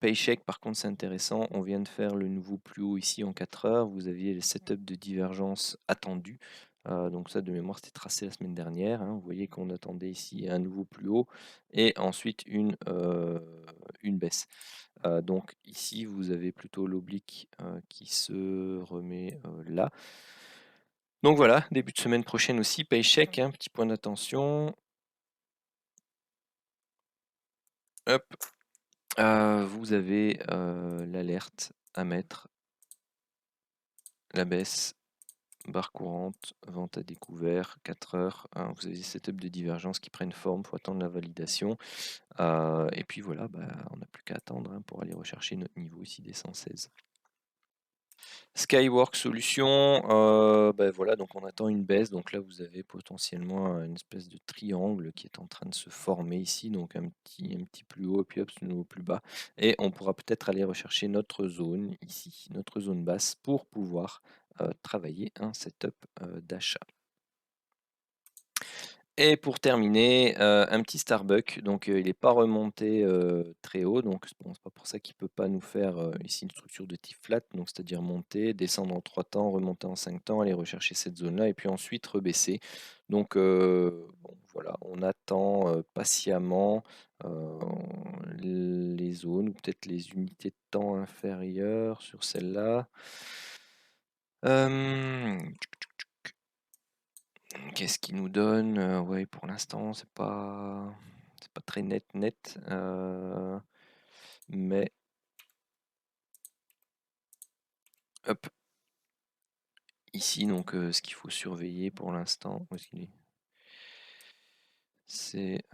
Paycheck, par contre, c'est intéressant. On vient de faire le nouveau plus haut ici en 4 heures. Vous aviez les setups de divergence attendus. Donc ça, de mémoire, c'était tracé la semaine dernière, hein. Vous voyez qu'on attendait ici un nouveau plus haut et ensuite une baisse. Donc ici, vous avez plutôt l'oblique qui se remet là. Donc voilà, début de semaine prochaine aussi, Paycheck, hein, petit point d'attention. Hop. Vous avez l'alerte à mettre, la baisse, barre courante, vente à découvert, 4 heures, hein, vous avez des setups de divergence qui prennent forme, il faut attendre la validation. Et puis voilà, bah, on n'a plus qu'à attendre hein, pour aller rechercher notre niveau ici des 116. Skywork Solutions, bah, voilà, donc on attend une baisse. Donc là, vous avez potentiellement une espèce de triangle qui est en train de se former ici. Donc un petit plus haut, et puis hop, de nouveau plus bas. Et on pourra peut-être aller rechercher notre zone ici, notre zone basse, pour pouvoir travailler un setup d'achat. Et pour terminer, un petit Starbucks, donc il n'est pas remonté très haut, donc bon, c'est pas pour ça qu'il ne peut pas nous faire ici une structure de type flat, donc c'est-à-dire monter, descendre en 3 temps, remonter en 5 temps, aller rechercher cette zone-là, et puis ensuite rebaisser. Donc bon, voilà, on attend patiemment les zones, ou peut-être les unités de temps inférieures sur celle-là. Qu'est-ce qu'il nous donne? Ouais, pour l'instant, c'est pas très net, mais hop, ici donc ce qu'il faut surveiller pour l'instant, où est-ce qu'il est? C'est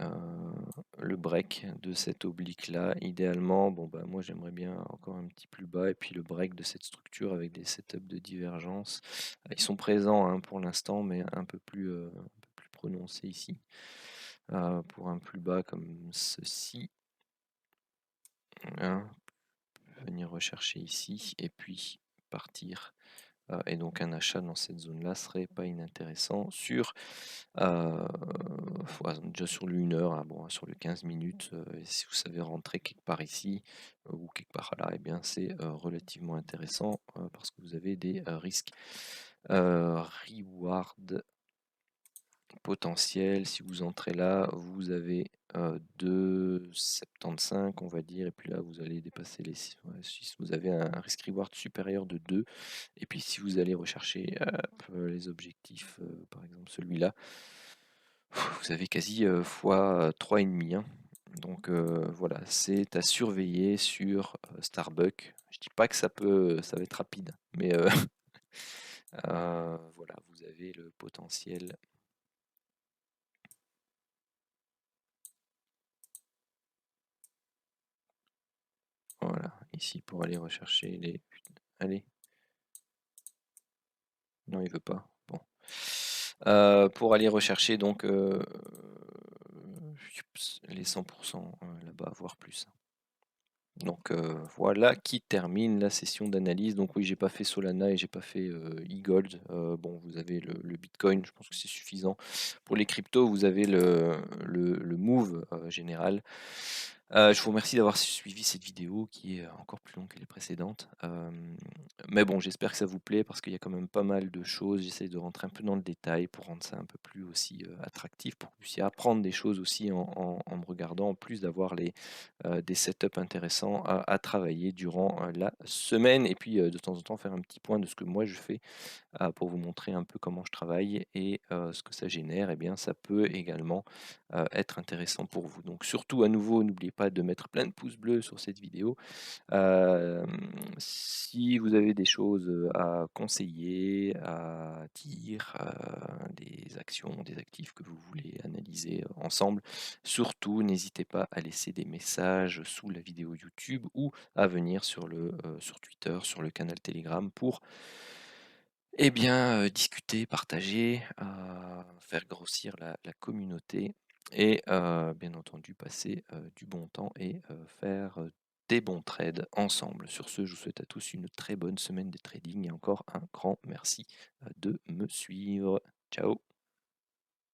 le break de cette oblique-là. Idéalement, bon bah moi j'aimerais bien encore un petit plus bas et puis le break de cette structure avec des setups de divergence. Ils sont présents hein, pour l'instant, mais un peu plus prononcés ici. Pour un plus bas comme ceci. Hein, venir rechercher ici et puis partir. Et donc un achat dans cette zone-là serait pas inintéressant sur déjà sur le 1 heure, hein, bon, sur le 15 minutes, si vous savez rentrer quelque part ici ou quelque part là, et bien c'est relativement intéressant parce que vous avez des risques reward potentiel. Si vous entrez là, vous avez 2,75 on va dire, et puis là vous allez dépasser les 6. Vous avez un risk reward supérieur de 2. Et puis si vous allez rechercher les objectifs, par exemple celui-là, vous avez quasi fois 3,5. Hein. Donc voilà, c'est à surveiller sur Starbucks. Je dis pas que ça va être rapide, mais voilà, vous avez le potentiel. Voilà, ici pour aller rechercher les. Allez. Non, il veut pas. Bon. Pour aller rechercher donc les 100% là-bas, voire plus. Donc voilà qui termine la session d'analyse. Donc oui, j'ai pas fait Solana et j'ai pas fait e-gold. Bon, vous avez le Bitcoin, je pense que c'est suffisant. Pour les cryptos, vous avez le move général. Je vous remercie d'avoir suivi cette vidéo qui est encore plus longue que les précédentes. Mais bon, j'espère que ça vous plaît parce qu'il y a quand même pas mal de choses. J'essaie de rentrer un peu dans le détail pour rendre ça un peu plus aussi, attractif, pour que vous puissiez apprendre des choses aussi en me regardant, en plus d'avoir des setups intéressants à travailler durant, la semaine et puis, de temps en temps faire un petit point de ce que moi je fais pour vous montrer un peu comment je travaille et ce que ça génère, eh bien, ça peut également être intéressant pour vous. Donc surtout, à nouveau, n'oubliez pas de mettre plein de pouces bleus sur cette vidéo. Hem, Si vous avez des choses à conseiller, à dire, des actions, des actifs que vous voulez analyser ensemble, surtout n'hésitez pas à laisser des messages sous la vidéo YouTube ou à venir sur Twitter, sur le canal Telegram pour eh bien, discuter, partager, faire grossir la communauté et bien entendu passer, du bon temps et faire, des bons trades ensemble. Sur ce, je vous souhaite à tous une très bonne semaine de trading et encore un grand merci, de me suivre. Ciao.